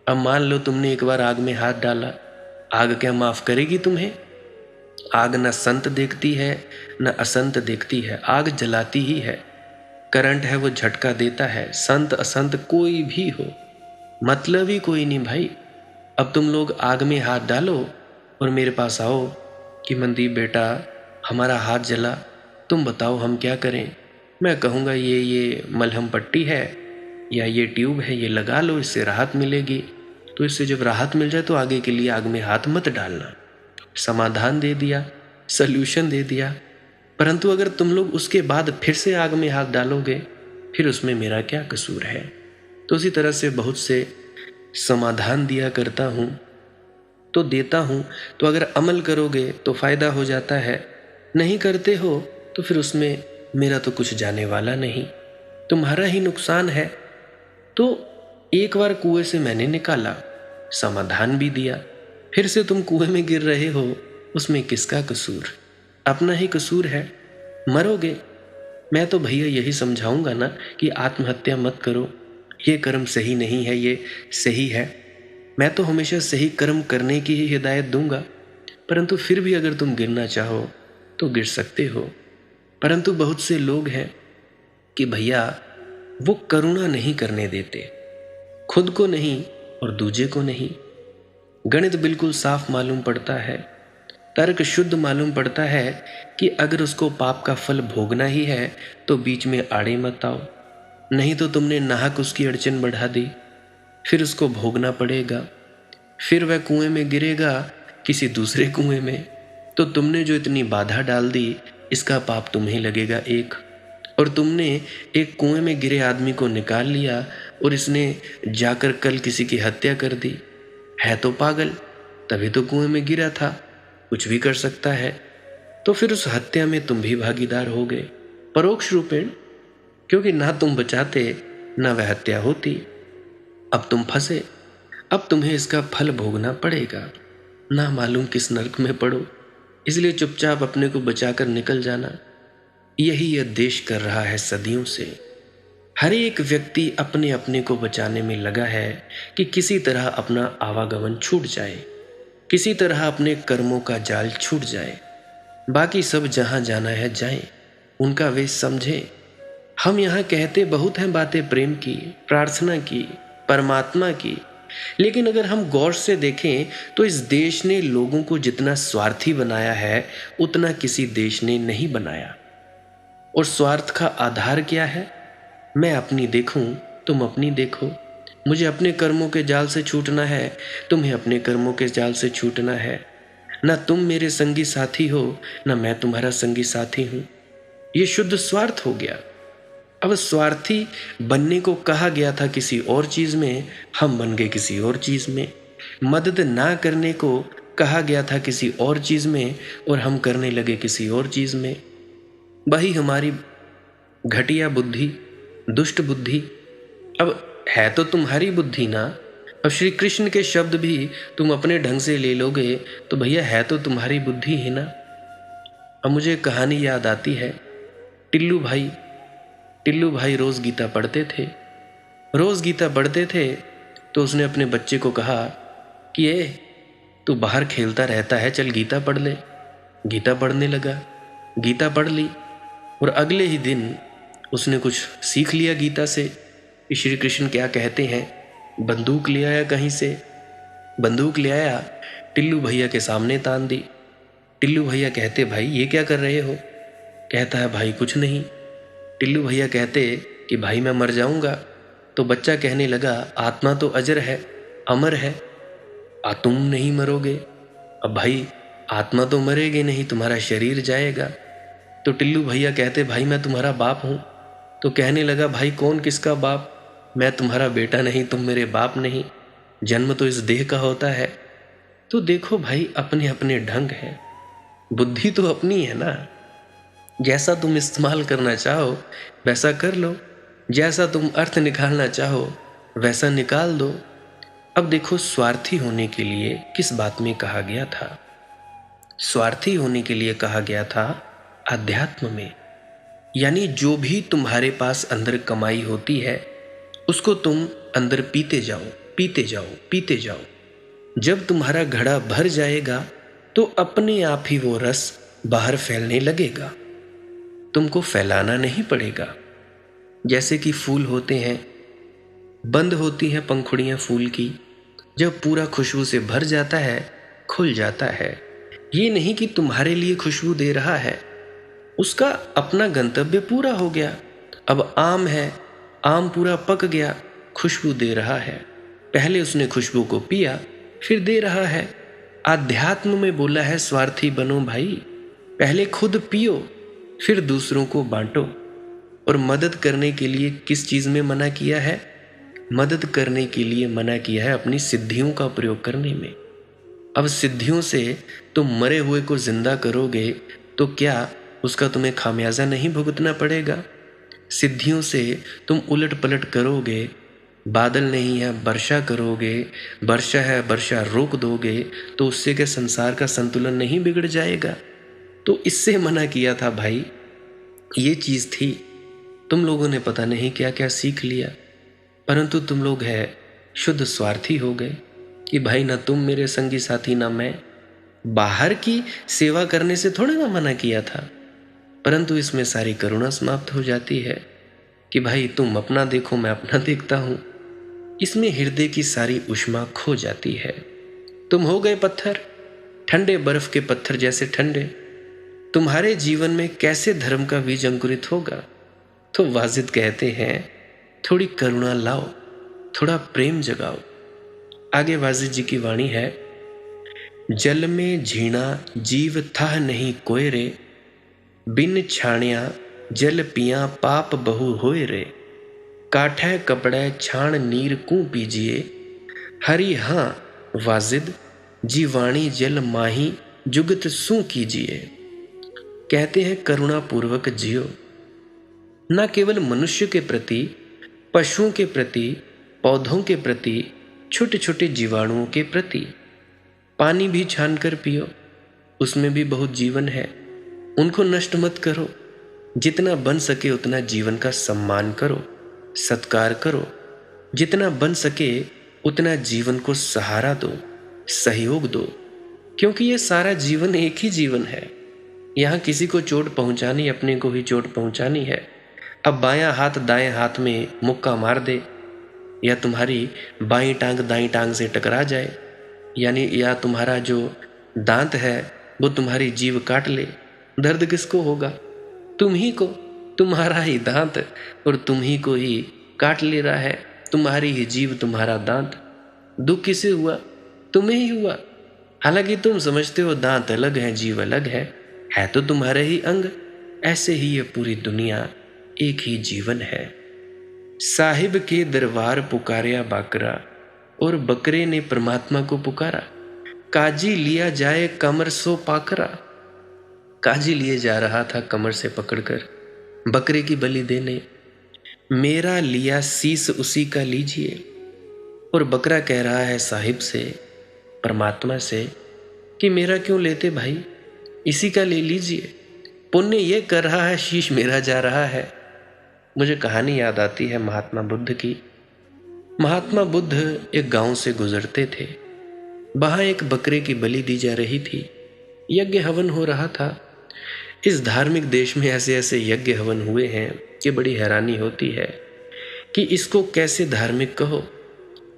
अब मान लो तुमने एक बार आग में हाथ डाला, आग क्या माफ करेगी तुम्हें? आग न संत देखती है न असंत देखती है, आग जलाती ही है। करंट है वो झटका देता है, संत असंत कोई भी हो, मतलब ही कोई नहीं भाई। अब तुम लोग आग में हाथ डालो और मेरे पास आओ कि मनदीप बेटा हमारा हाथ जला, तुम बताओ हम क्या करें। मैं कहूँगा ये मलहम पट्टी है या ये ट्यूब है, ये लगा लो, इससे राहत मिलेगी। तो इससे जब राहत मिल जाए तो आगे के लिए आग में हाथ मत डालना। समाधान दे दिया, सल्यूशन दे दिया। परंतु अगर तुम लोग उसके बाद फिर से आग में हाथ डालोगे, फिर उसमें मेरा क्या कसूर है? तो इसी तरह से बहुत से समाधान दिया करता हूँ, तो देता हूँ, तो अगर अमल करोगे तो फायदा हो जाता है, नहीं करते हो तो फिर उसमें मेरा तो कुछ जाने वाला नहीं, तुम्हारा ही नुकसान है। तो एक बार कुएं से मैंने निकाला, समाधान भी दिया, फिर से तुम कुएं में गिर रहे हो, उसमें किसका कसूर? अपना ही कसूर है, मरोगे। मैं तो भैया यही समझाऊंगा ना कि आत्महत्या मत करो, ये कर्म सही नहीं है, ये सही है। मैं तो हमेशा सही कर्म करने की ही हिदायत दूंगा, परंतु फिर भी अगर तुम गिरना चाहो तो गिर सकते हो। परंतु बहुत से लोग हैं कि भैया वो करुणा नहीं करने देते, खुद को नहीं और दूजे को नहीं। गणित बिल्कुल साफ मालूम पड़ता है, तर्क शुद्ध मालूम पड़ता है कि अगर उसको पाप का फल भोगना ही है तो बीच में आड़े मत आओ, नहीं तो तुमने नाहक उसकी अड़चन बढ़ा दी, फिर उसको भोगना पड़ेगा, फिर वह कुएं में गिरेगा किसी दूसरे कुएं में, तो तुमने जो इतनी बाधा डाल दी इसका पाप तुम्हें लगेगा एक। और तुमने एक कुएं में गिरे आदमी को निकाल लिया और इसने जाकर कल किसी की हत्या कर दी, है तो पागल, तभी तो कुएं में गिरा था, कुछ भी कर सकता है। तो फिर उस हत्या में तुम भी भागीदार हो गए परोक्ष रूपेण, क्योंकि ना तुम बचाते ना वह हत्या होती। अब तुम फंसे, अब तुम्हें इसका फल भोगना पड़ेगा, ना मालूम किस नरक में पड़ो, इसलिए चुपचाप अपने को बचाकर निकल जाना। यही यह देश कर रहा है सदियों से। हर एक व्यक्ति अपने अपने को बचाने में लगा है कि किसी तरह अपना आवागमन छूट जाए, किसी तरह अपने कर्मों का जाल छूट जाए। बाकी सब जहां जाना है जाएं, उनका वे समझें। हम यहाँ कहते बहुत हैं बातें प्रेम की, प्रार्थना की, परमात्मा की, लेकिन अगर हम गौर से देखें तो इस देश ने लोगों को जितना स्वार्थी बनाया है उतना किसी देश ने नहीं बनाया। और स्वार्थ का आधार क्या है? मैं अपनी देखूं, तुम अपनी देखो। मुझे अपने कर्मों के जाल से छूटना है, तुम्हें अपने कर्मों के जाल से छूटना है। ना तुम मेरे संगी साथी हो, ना मैं तुम्हारा संगी साथी हूं। ये शुद्ध स्वार्थ हो गया। अब स्वार्थी बनने को कहा गया था किसी और चीज में, हम बन गए किसी और चीज में। मदद ना करने को कहा गया था किसी और चीज में, और हम करने लगे किसी और चीज में। वही हमारी घटिया बुद्धि, दुष्ट बुद्धि। अब है तो तुम्हारी बुद्धि ना। अब श्री कृष्ण के शब्द भी तुम अपने ढंग से ले लोगे तो भैया है तो तुम्हारी बुद्धि ही ना। अब मुझे कहानी याद आती है। टिल्लू भाई रोज गीता पढ़ते थे। रोज गीता पढ़ते थे तो उसने अपने बच्चे को कहा कि ये तू बाहर खेलता रहता है, चल गीता पढ़ ले। गीता पढ़ने लगा, गीता पढ़ ली, और अगले ही दिन उसने कुछ सीख लिया गीता से कि श्री कृष्ण क्या कहते हैं। बंदूक ले आया कहीं से, बंदूक ले आया, टिल्लू भैया के सामने तान दी। टिल्लू भैया कहते भाई ये क्या कर रहे हो? कहता है भाई कुछ नहीं। टिल्लू भैया कहते कि भाई मैं मर जाऊंगा। तो बच्चा कहने लगा आत्मा तो अजर है, अमर है, तुम नहीं मरोगे। अब भाई आत्मा तो मरेगी नहीं, तुम्हारा शरीर जाएगा। तो टिल्लू भैया कहते भाई मैं तुम्हारा बाप हूं। तो कहने लगा भाई कौन किसका बाप? मैं तुम्हारा बेटा नहीं, तुम मेरे बाप नहीं, जन्म तो इस देह का होता है। तो देखो भाई अपने अपने ढंग है, बुद्धि तो अपनी है ना। जैसा तुम इस्तेमाल करना चाहो वैसा कर लो, जैसा तुम अर्थ निकालना चाहो वैसा निकाल दो। अब देखो स्वार्थी होने के लिए किस बात में कहा गया था? स्वार्थी होने के लिए कहा गया था अध्यात्म में। यानी जो भी तुम्हारे पास अंदर कमाई होती है उसको तुम अंदर पीते जाओ, पीते जाओ, पीते जाओ। जब तुम्हारा घड़ा भर जाएगा तो अपने आप ही वो रस बाहर फैलने लगेगा, तुमको फैलाना नहीं पड़ेगा। जैसे कि फूल होते हैं, बंद होती हैं पंखुड़ियां फूल की, जब पूरा खुशबू से भर जाता है खुल जाता है। ये नहीं कि तुम्हारे लिए खुशबू दे रहा है, उसका अपना गंतव्य पूरा हो गया। अब आम है, आम पूरा पक गया, खुशबू दे रहा है। पहले उसने खुशबू को पिया फिर दे रहा है। आध्यात्म में बोला है स्वार्थी बनो भाई, पहले खुद पियो फिर दूसरों को बांटो। और मदद करने के लिए किस चीज में मना किया है? मदद करने के लिए मना किया है अपनी सिद्धियों का प्रयोग करने में। अब सिद्धियों से तुम मरे हुए को जिंदा करोगे तो क्या उसका तुम्हें खामियाजा नहीं भुगतना पड़ेगा? सिद्धियों से तुम उलट पलट करोगे, बादल नहीं है वर्षा करोगे, वर्षा है वर्षा रोक दोगे, तो उससे क्या संसार का संतुलन नहीं बिगड़ जाएगा? तो इससे मना किया था भाई। ये चीज थी। तुम लोगों ने पता नहीं क्या क्या सीख लिया, परंतु तुम लोग है शुद्ध स्वार्थी हो गए कि भाई ना तुम मेरे संगी साथी ना मैं। बाहर की सेवा करने से थोड़ा ना मना किया था, परंतु इसमें सारी करुणा समाप्त हो जाती है कि भाई तुम अपना देखो मैं अपना देखता हूं। इसमें हृदय की सारी ऊष्मा खो जाती है। तुम हो गए पत्थर, ठंडे बर्फ के पत्थर जैसे ठंडे। तुम्हारे जीवन में कैसे धर्म का बीज अंकुरित होगा? तो वाजिद कहते हैं थोड़ी करुणा लाओ, थोड़ा प्रेम जगाओ। आगे वाजिद जी की वाणी है, जल में झीणा जीव था नहीं कोय रे, बिन छाणिया जल पिया पाप बहु होए रे, काठै कपड़े छाण नीर कू पीजिए, हरि हाँ वाजिद जीवाणी जल माही जुगत सू कीजिए। कहते हैं करुणा पूर्वक जियो, न केवल मनुष्य के प्रति, पशुओं के प्रति, पौधों के प्रति, छोटे छोटे जीवाणुओं के प्रति। पानी भी छान कर पियो, उसमें भी बहुत जीवन है, उनको नष्ट मत करो। जितना बन सके उतना जीवन का सम्मान करो, सत्कार करो। जितना बन सके उतना जीवन को सहारा दो, सहयोग दो, क्योंकि ये सारा जीवन एक ही जीवन है। यहाँ किसी को चोट पहुंचानी, अपने को ही चोट पहुंचानी है। अब बायां हाथ दाएं हाथ में मुक्का मार दे, या तुम्हारी बाईं टांग दाईं टांग से टकरा जाए, यानी या तुम्हारा जो दांत है वो तुम्हारी जीभ काट ले, दर्द किसको होगा? तुम ही को। तुम्हारा ही दांत और तुम ही को ही काट ले रहा है, तुम्हारी ही जीभ, तुम्हारा दांत। दुख किसे हुआ? तुम्हें ही हुआ। हालांकि तुम समझते हो दांत अलग है, जीभ अलग है तो तुम्हारे ही अंग। ऐसे ही ये पूरी दुनिया एक ही जीवन है। साहिब के दरबार पुकारिया बाकरा, और बकरे ने परमात्मा को पुकारा। काजी लिया जाए कमर सो पाकरा। काजी लिए जा रहा था कमर से पकड़कर बकरे की बलि देने। मेरा लिया शीस उसी का लीजिए। और बकरा कह रहा है साहिब से, परमात्मा से, कि मेरा क्यों लेते भाई, इसी का ले लीजिए। पुण्य ये कर रहा है, शीश मेरा जा रहा है। मुझे कहानी याद आती है महात्मा बुद्ध की। महात्मा बुद्ध एक गांव से गुजरते थे। वहां एक बकरे की बलि दी जा रही थी, यज्ञ हवन हो रहा था। इस धार्मिक देश में ऐसे ऐसे यज्ञ हवन हुए हैं कि बड़ी हैरानी होती है कि इसको कैसे धार्मिक कहो।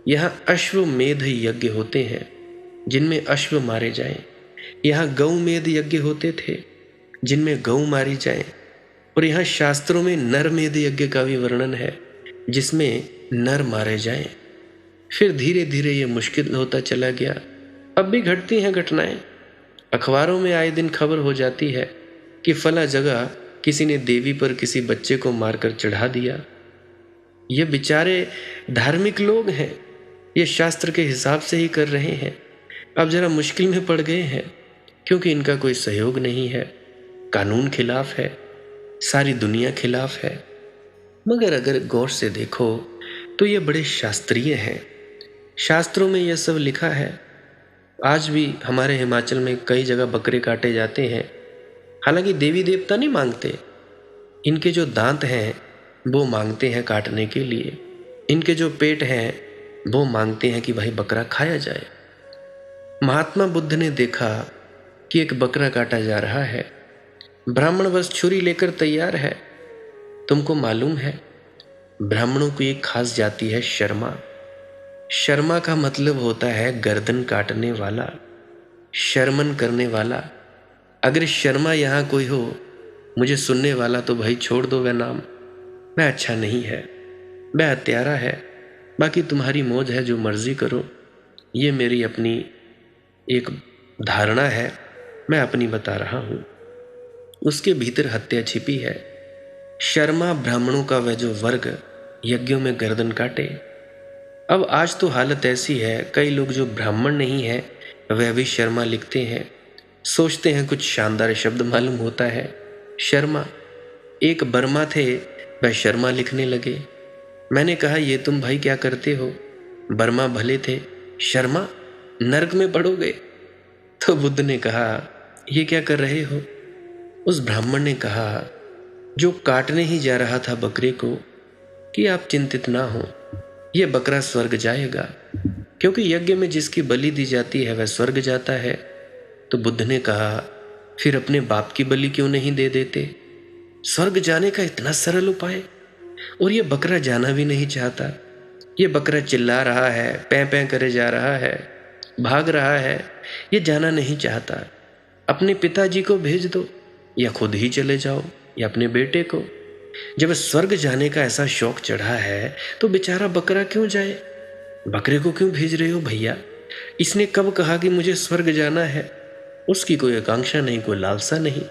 यहाँ अश्वमेध यज्ञ होते हैं जिनमें अश्व मारे जाएं। यहाँ गौमेध यज्ञ होते थे जिनमें गौ मारी जाए। और यहाँ शास्त्रों में नरमेध यज्ञ का भी वर्णन है जिसमें नर मारे जाएं। फिर धीरे धीरे ये मुश्किल होता चला गया। अब भी घटती हैं घटनाएं। अखबारों में आए दिन खबर हो जाती है कि फला जगह किसी ने देवी पर किसी बच्चे को मारकर चढ़ा दिया। ये बेचारे धार्मिक लोग हैं, ये शास्त्र के हिसाब से ही कर रहे हैं। अब जरा मुश्किल में पड़ गए हैं क्योंकि इनका कोई सहयोग नहीं है। कानून खिलाफ है, सारी दुनिया खिलाफ है। मगर अगर गौर से देखो तो ये बड़े शास्त्रीय हैं। शास्त्रों में यह सब लिखा है। आज भी हमारे हिमाचल में कई जगह बकरे काटे जाते हैं। हालांकि देवी देवता नहीं मांगते, इनके जो दांत हैं वो मांगते हैं काटने के लिए। इनके जो पेट हैं वो मांगते हैं कि भाई बकरा खाया जाए। महात्मा बुद्ध ने देखा कि एक बकरा काटा जा रहा है। ब्राह्मण बस छुरी लेकर तैयार है। तुमको मालूम है ब्राह्मणों की एक खास जाति है शर्मा। शर्मा का मतलब होता है गर्दन काटने वाला, शर्मन करने वाला। अगर शर्मा यहाँ कोई हो, मुझे सुनने वाला, तो भाई छोड़ दो वह नाम। वह अच्छा नहीं है, वह हत्यारा है। बाकी तुम्हारी मौज है, जो मर्जी करो। ये मेरी अपनी एक धारणा है, मैं अपनी बता रहा हूँ। उसके भीतर हत्या छिपी है। शर्मा ब्राह्मणों का वह जो वर्ग यज्ञों में गर्दन काटे। अब आज तो हालत ऐसी है, कई लोग जो ब्राह्मण नहीं है वह भी शर्मा लिखते हैं। सोचते हैं कुछ शानदार शब्द मालूम होता है, शर्मा। एक बर्मा थे, वह शर्मा लिखने लगे। मैंने कहा ये तुम भाई क्या करते हो? बर्मा भले थे, शर्मा नरक में पड़ोगे। तो बुद्ध ने कहा ये क्या कर रहे हो? उस ब्राह्मण ने कहा जो काटने ही जा रहा था बकरे को, कि आप चिंतित ना हो, यह बकरा स्वर्ग जाएगा, क्योंकि यज्ञ में जिसकी बलि दी जाती है वह स्वर्ग जाता है। तो बुद्ध ने कहा फिर अपने बाप की बलि क्यों नहीं दे देते? स्वर्ग जाने का इतना सरल उपाय। और यह बकरा जाना भी नहीं चाहता। यह बकरा चिल्ला रहा है, पैं पैं करे जा रहा है, भाग रहा है, यह जाना नहीं चाहता। अपने पिताजी को भेज दो, या खुद ही चले जाओ, या अपने बेटे को। जब स्वर्ग जाने का ऐसा शौक चढ़ा है तो बेचारा बकरा क्यों जाए? बकरे को क्यों भेज रहे हो भैया? इसने कब कहा कि मुझे स्वर्ग जाना है? उसकी कोई आकांक्षा नहीं, कोई लालसा नहीं।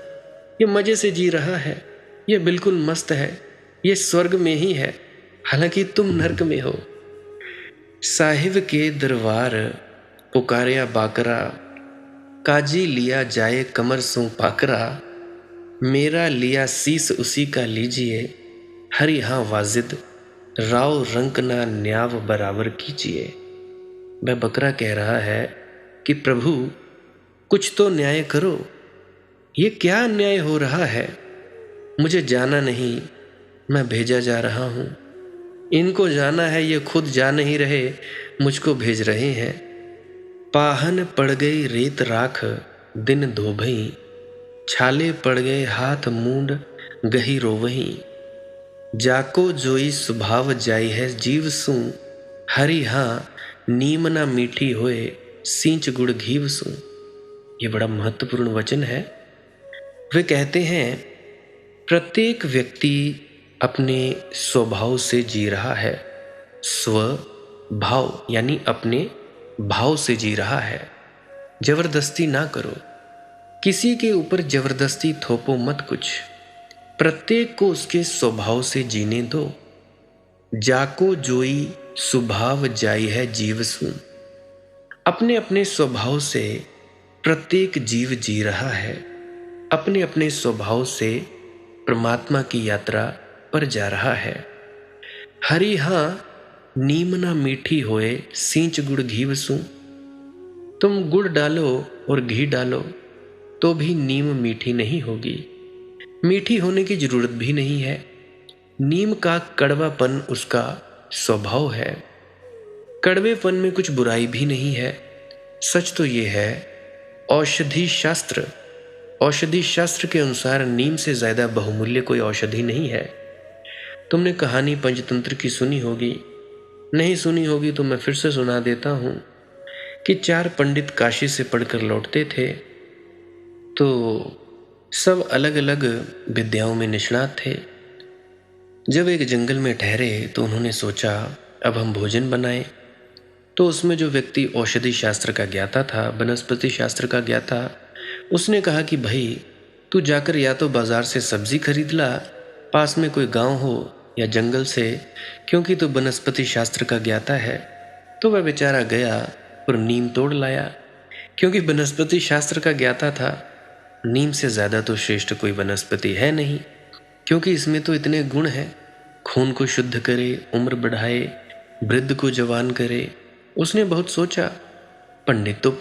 ये मजे से जी रहा है, ये बिल्कुल मस्त है, ये स्वर्ग में ही है, हालांकि तुम नरक में हो। साहिब के दरबार पुकारिया बाकरा, काजी लिया जाए कमर सो पाकरा। मेरा लिया शीस उसी का लीजिए, हर यहाँ वाजिद राव रंक ना न्याव बराबर कीजिए। वह बकरा कह रहा है कि प्रभु कुछ तो न्याय करो, ये क्या अन्याय हो रहा है? मुझे जाना नहीं, मैं भेजा जा रहा हूँ। इनको जाना है, ये खुद जा नहीं रहे, मुझको भेज रहे हैं। पाहन पड़ गई रेत राख दिन धोबही, छाले पड़ गए हाथ मूंड गही रोवही। जाको जोई स्वभाव जाई है जीव सू, हरि हाँ नीम ना मीठी होए सींच गुड़ घीव सू। ये बड़ा महत्वपूर्ण वचन है। वे कहते हैं प्रत्येक व्यक्ति अपने स्वभाव से जी रहा है। स्वभाव यानी अपने भाव से जी रहा है। जबरदस्ती ना करो, किसी के ऊपर जबरदस्ती थोपो मत कुछ। प्रत्येक को उसके स्वभाव से जीने दो। जाको जोई स्वभाव जाई है जीव सू। अपने अपने स्वभाव से प्रत्येक जीव जी रहा है, अपने अपने स्वभाव से परमात्मा की यात्रा पर जा रहा है। हरि हाँ नीम ना मीठी होए सींच गुड़ घीव सू। तुम गुड़ डालो और घी डालो तो भी नीम मीठी नहीं होगी। मीठी होने की जरूरत भी नहीं है। नीम का कड़वापन उसका स्वभाव है। कड़वेपन में कुछ बुराई भी नहीं है। सच तो ये है, औषधि शास्त्र के अनुसार नीम से ज्यादा बहुमूल्य कोई औषधि नहीं है। तुमने कहानी पंचतंत्र की सुनी होगी, नहीं सुनी होगी तो मैं फिर से सुना देता हूं कि 4 पंडित काशी से पढ़कर लौटते थे तो सब अलग अलग विद्याओं में निष्णात थे। जब एक जंगल में ठहरे तो उन्होंने सोचा अब हम भोजन बनाएं। तो उसमें जो व्यक्ति औषधि शास्त्र का ज्ञाता था, वनस्पति शास्त्र का ज्ञाता, उसने कहा कि भाई तू जाकर या तो बाजार से सब्जी खरीद ला, पास में कोई गांव हो या जंगल से, क्योंकि तू वनस्पति शास्त्र का ज्ञाता है। तो वह बेचारा गया और नीम तोड़ लाया। क्योंकि वनस्पति शास्त्र का ज्ञाता था, नीम से ज़्यादा तो श्रेष्ठ कोई वनस्पति है नहीं, क्योंकि इसमें तो इतने गुण हैं। खून को शुद्ध करे, उम्र बढ़ाए, वृद्ध को जवान करे। उसने बहुत सोचा। पंडित तो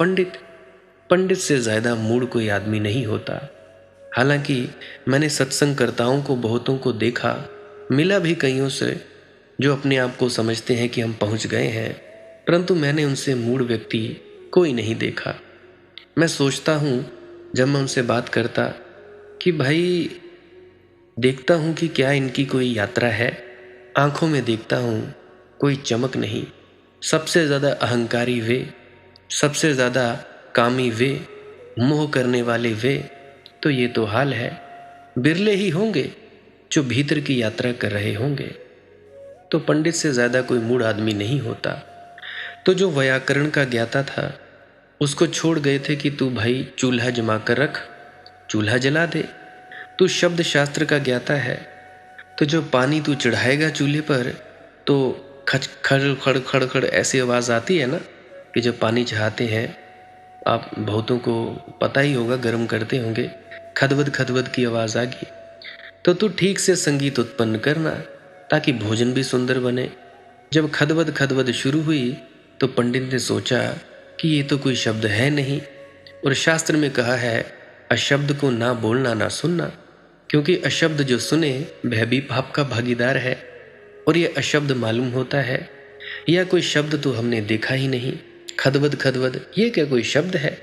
पंडित से ज़्यादा मूढ़ कोई आदमी नहीं होता। हालांकि मैंने सत्संगकर्ताओं को बहुतों को देखा, मिला भी कईयों से जो अपने आप को समझते हैं कि हम पहुंच गए हैं, परंतु मैंने उनसे मूढ़ व्यक्ति कोई नहीं देखा। मैं सोचता हूँ जब मैं उनसे बात करता कि भाई देखता हूँ कि क्या इनकी कोई यात्रा है। आंखों में देखता हूँ कोई चमक नहीं। सबसे ज़्यादा अहंकारी वे, सबसे ज़्यादा कामी वे, मोह करने वाले वे। तो ये तो हाल है। बिरले ही होंगे जो भीतर की यात्रा कर रहे होंगे। तो पंडित से ज़्यादा कोई मूढ़ आदमी नहीं होता। तो जो व्याकरण का ज्ञाता था उसको छोड़ गए थे कि तू भाई चूल्हा जमा कर रख, चूल्हा जला दे। तू शब्द शास्त्र का ज्ञाता है, तो जो पानी तू चढ़ाएगा चूल्हे पर तो खच खड़ खड़ खड़ खड़ ऐसी आवाज़ आती है ना, कि जब पानी चढ़ाते हैं, आप बहुतों को पता ही होगा, गर्म करते होंगे, खदबद खदबद की आवाज़ आ गई। तो तू ठीक से संगीत उत्पन्न करना ताकि भोजन भी सुंदर बने। जब खदबद खदबद शुरू हुई तो पंडित ने सोचा कि ये तो कोई शब्द है नहीं, और शास्त्र में कहा है अशब्द को ना बोलना ना सुनना, क्योंकि अशब्द जो सुने वह भी पाप का भागीदार है। और ये अशब्द मालूम होता है, या कोई शब्द तो हमने देखा ही नहीं। खदबद खदबद ये क्या कोई शब्द है?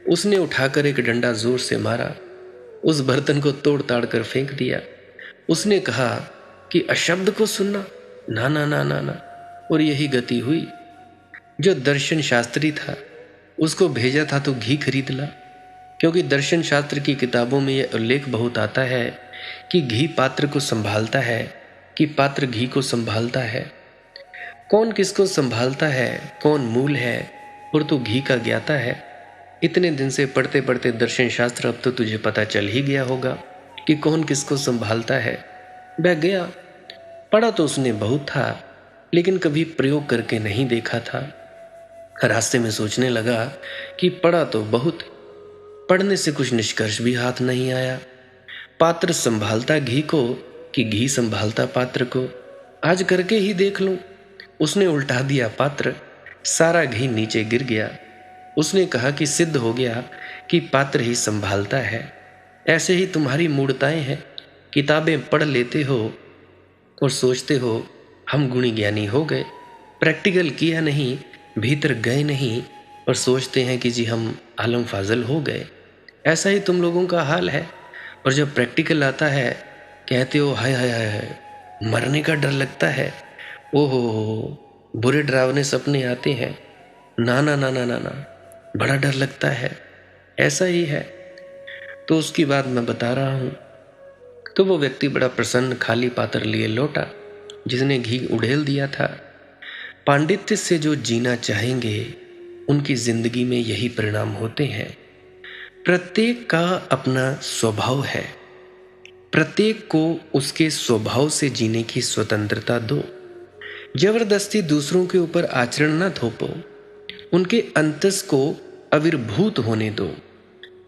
उसने उठाकर एक डंडा जोर से मारा, उस बर्तन को तोड़ ताड़ कर फेंक दिया। उसने कहा कि अशब्द को सुनना, ना ना ना ना ना। और यही गति हुई। जो दर्शन शास्त्री था उसको भेजा था तो घी खरीद ला, क्योंकि दर्शन शास्त्र की किताबों में यह उल्लेख बहुत आता है कि घी पात्र को संभालता है, कि पात्र घी को संभालता है। कौन किसको संभालता है, कौन मूल है, और तो घी का ज्ञाता है। इतने दिन से पढ़ते पढ़ते दर्शन शास्त्र अब तो तुझे पता चल ही गया होगा कि कौन किसको संभालता है। वह गया, पढ़ा तो उसने बहुत था, लेकिन कभी प्रयोग करके नहीं देखा था। रास्ते में सोचने लगा कि पढ़ा तो बहुत, पढ़ने से कुछ निष्कर्ष भी हाथ नहीं आया। पात्र संभालता घी को कि घी संभालता पात्र को, आज करके ही देख लूं। उसने उल्टा दिया पात्र, सारा घी नीचे गिर गया। उसने कहा कि सिद्ध हो गया कि पात्र ही संभालता है। ऐसे ही तुम्हारी मूढ़ताएं हैं। किताबें पढ़ लेते हो और सोचते हो हम गुणी ज्ञानी हो गए, प्रैक्टिकल किया नहीं, भीतर गए नहीं और सोचते हैं कि जी हम आलम फाजल हो गए। ऐसा ही तुम लोगों का हाल है। और जब प्रैक्टिकल आता है कहते हो हाय हाय हाय हाय, मरने का डर लगता है, ओहो बुरे डरावने सपने आते हैं, ना ना ना ना ना ना, बड़ा डर लगता है। ऐसा ही है। तो उसकी बात मैं बता रहा हूँ। तो वो व्यक्ति बड़ा प्रसन्न खाली पात्र लिए लौटा जिसने घी उड़ेल दिया था। पांडित्य से जो जीना चाहेंगे उनकी जिंदगी में यही परिणाम होते हैं। प्रत्येक का अपना स्वभाव है, प्रत्येक को उसके स्वभाव से जीने की स्वतंत्रता दो। जबरदस्ती दूसरों के ऊपर आचरण न थोपो, उनके अंतस को आविर्भूत होने दो,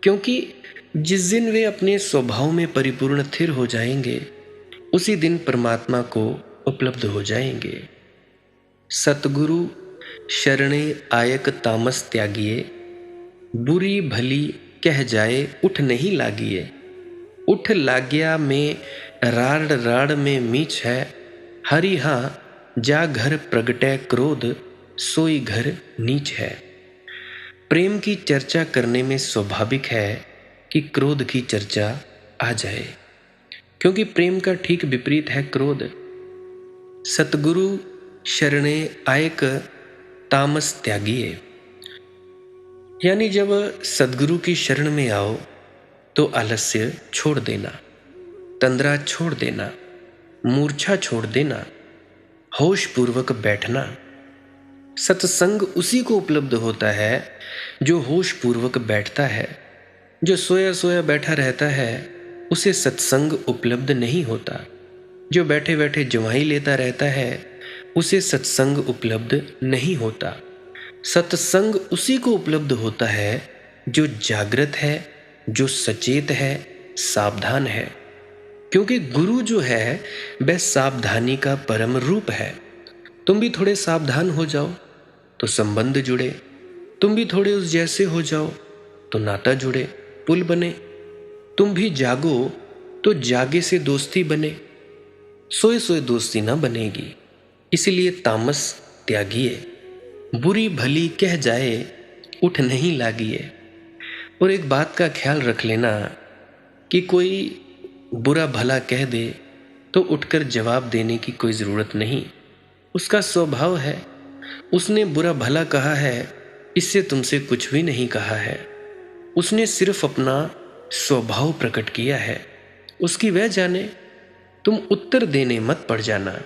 क्योंकि जिस दिन वे अपने स्वभाव में परिपूर्ण स्थिर हो जाएंगे उसी दिन परमात्मा को उपलब्ध हो जाएंगे। सतगुरु शरणे आयक तामस त्यागिए, बुरी भली कह जाए उठ नहीं लागिए। उठ लाग्या में राड़ राड़ में मीच है, हरि हाँ जा घर प्रगटै क्रोध, सोई घर नीच है। प्रेम की चर्चा करने में स्वाभाविक है कि क्रोध की चर्चा आ जाए, क्योंकि प्रेम का ठीक विपरीत है क्रोध। सतगुरु शरणे आयक तामस त्यागिए, यानी जब सदगुरु की शरण में आओ तो आलस्य छोड़ देना, तंद्रा छोड़ देना, मूर्छा छोड़ देना, होश पूर्वक बैठना। सत्संग उसी को उपलब्ध होता है जो होश पूर्वक बैठता है। जो सोया सोया बैठा रहता है उसे सत्संग उपलब्ध नहीं होता। जो बैठे बैठे जवाई लेता रहता है उसे सत्संग उपलब्ध नहीं होता। सत्संग उसी को उपलब्ध होता है जो जागृत है, जो सचेत है, सावधान है, क्योंकि गुरु जो है वह सावधानी का परम रूप है। तुम भी थोड़े सावधान हो जाओ तो संबंध जुड़े, तुम भी थोड़े उस जैसे हो जाओ तो नाता जुड़े, पुल बने। तुम भी जागो तो जागे से दोस्ती बने, सोए सोए दोस्ती ना बनेगी। इसलिए तामस त्यागिए, बुरी भली कह जाए उठ नहीं लागिए। और एक बात का ख्याल रख लेना कि कोई बुरा भला कह दे तो उठकर जवाब देने की कोई ज़रूरत नहीं। उसका स्वभाव है, उसने बुरा भला कहा है, इससे तुमसे कुछ भी नहीं कहा है। उसने सिर्फ अपना स्वभाव प्रकट किया है, उसकी वह जाने। तुम उत्तर देने मत पड़ जाना,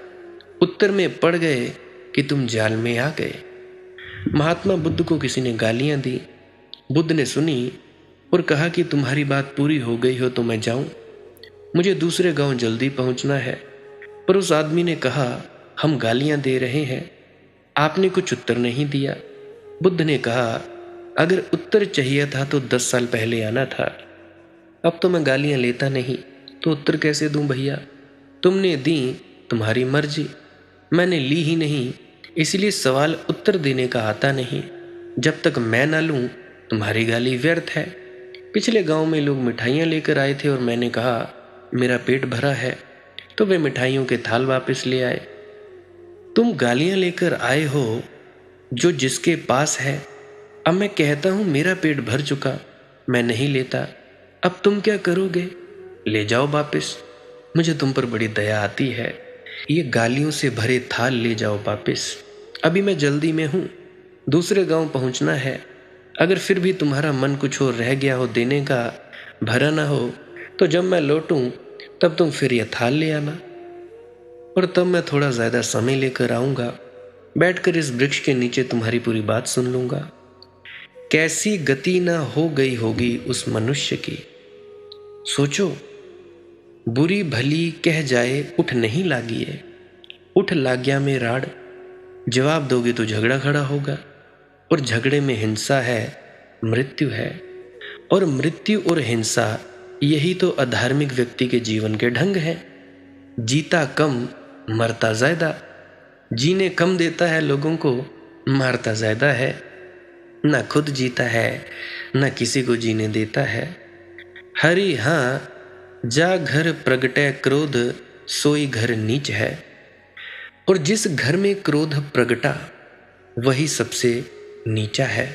उत्तर में पड़ गए कि तुम जाल में आ गए। महात्मा बुद्ध को किसी ने गालियां दी, बुद्ध ने सुनी और कहा कि तुम्हारी बात पूरी हो गई हो तो मैं जाऊं, मुझे दूसरे गांव जल्दी पहुंचना है। पर उस आदमी ने कहा हम गालियां दे रहे हैं, आपने कुछ उत्तर नहीं दिया। बुद्ध ने कहा अगर उत्तर चाहिए था तो 10 साल पहले आना था, अब तो मैं गालियां लेता नहीं तो उत्तर कैसे दूं भैया। तुमने दी तुम्हारी मर्जी, मैंने ली ही नहीं, इसलिए सवाल उत्तर देने का आता नहीं। जब तक मैं ना लूं तुम्हारी गाली व्यर्थ है। पिछले गांव में लोग मिठाइयाँ लेकर आए थे और मैंने कहा मेरा पेट भरा है, तो वे मिठाइयों के थाल वापस ले आए। तुम गालियाँ लेकर आए हो जो जिसके पास है। अब मैं कहता हूँ मेरा पेट भर चुका, मैं नहीं लेता, अब तुम क्या करोगे? ले जाओ वापस, मुझे तुम पर बड़ी दया आती है। ये गालियों से भरे थाल ले जाओ वापस, अभी मैं जल्दी में हूँ, दूसरे गांव पहुँचना है। अगर फिर भी तुम्हारा मन कुछ और रह गया हो देने का, भरा ना हो, तो जब मैं लौटूं तब तुम फिर यह थाल ले आना, और तब मैं थोड़ा ज़्यादा समय लेकर आऊँगा, बैठकर इस वृक्ष के नीचे तुम्हारी पूरी बात सुन लूँगा। कैसी गति ना हो गई होगी उस मनुष्य की। सोचो, बुरी भली कह जाए उठ नहीं लागिए, उठ लाग्या में राड़। जवाब दोगे तो झगड़ा खड़ा होगा, और झगड़े में हिंसा है, मृत्यु है। और मृत्यु और हिंसा यही तो अधार्मिक व्यक्ति के जीवन के ढंग हैं। जीता कम मरता ज्यादा, जीने कम देता है लोगों को, मारता ज्यादा है, ना खुद जीता है, ना किसी को जीने देता है। हरि हाँ जा घर प्रगटै क्रोध, सोई घर नीच है। और जिस घर में क्रोध प्रगटा वही सबसे नीचा है,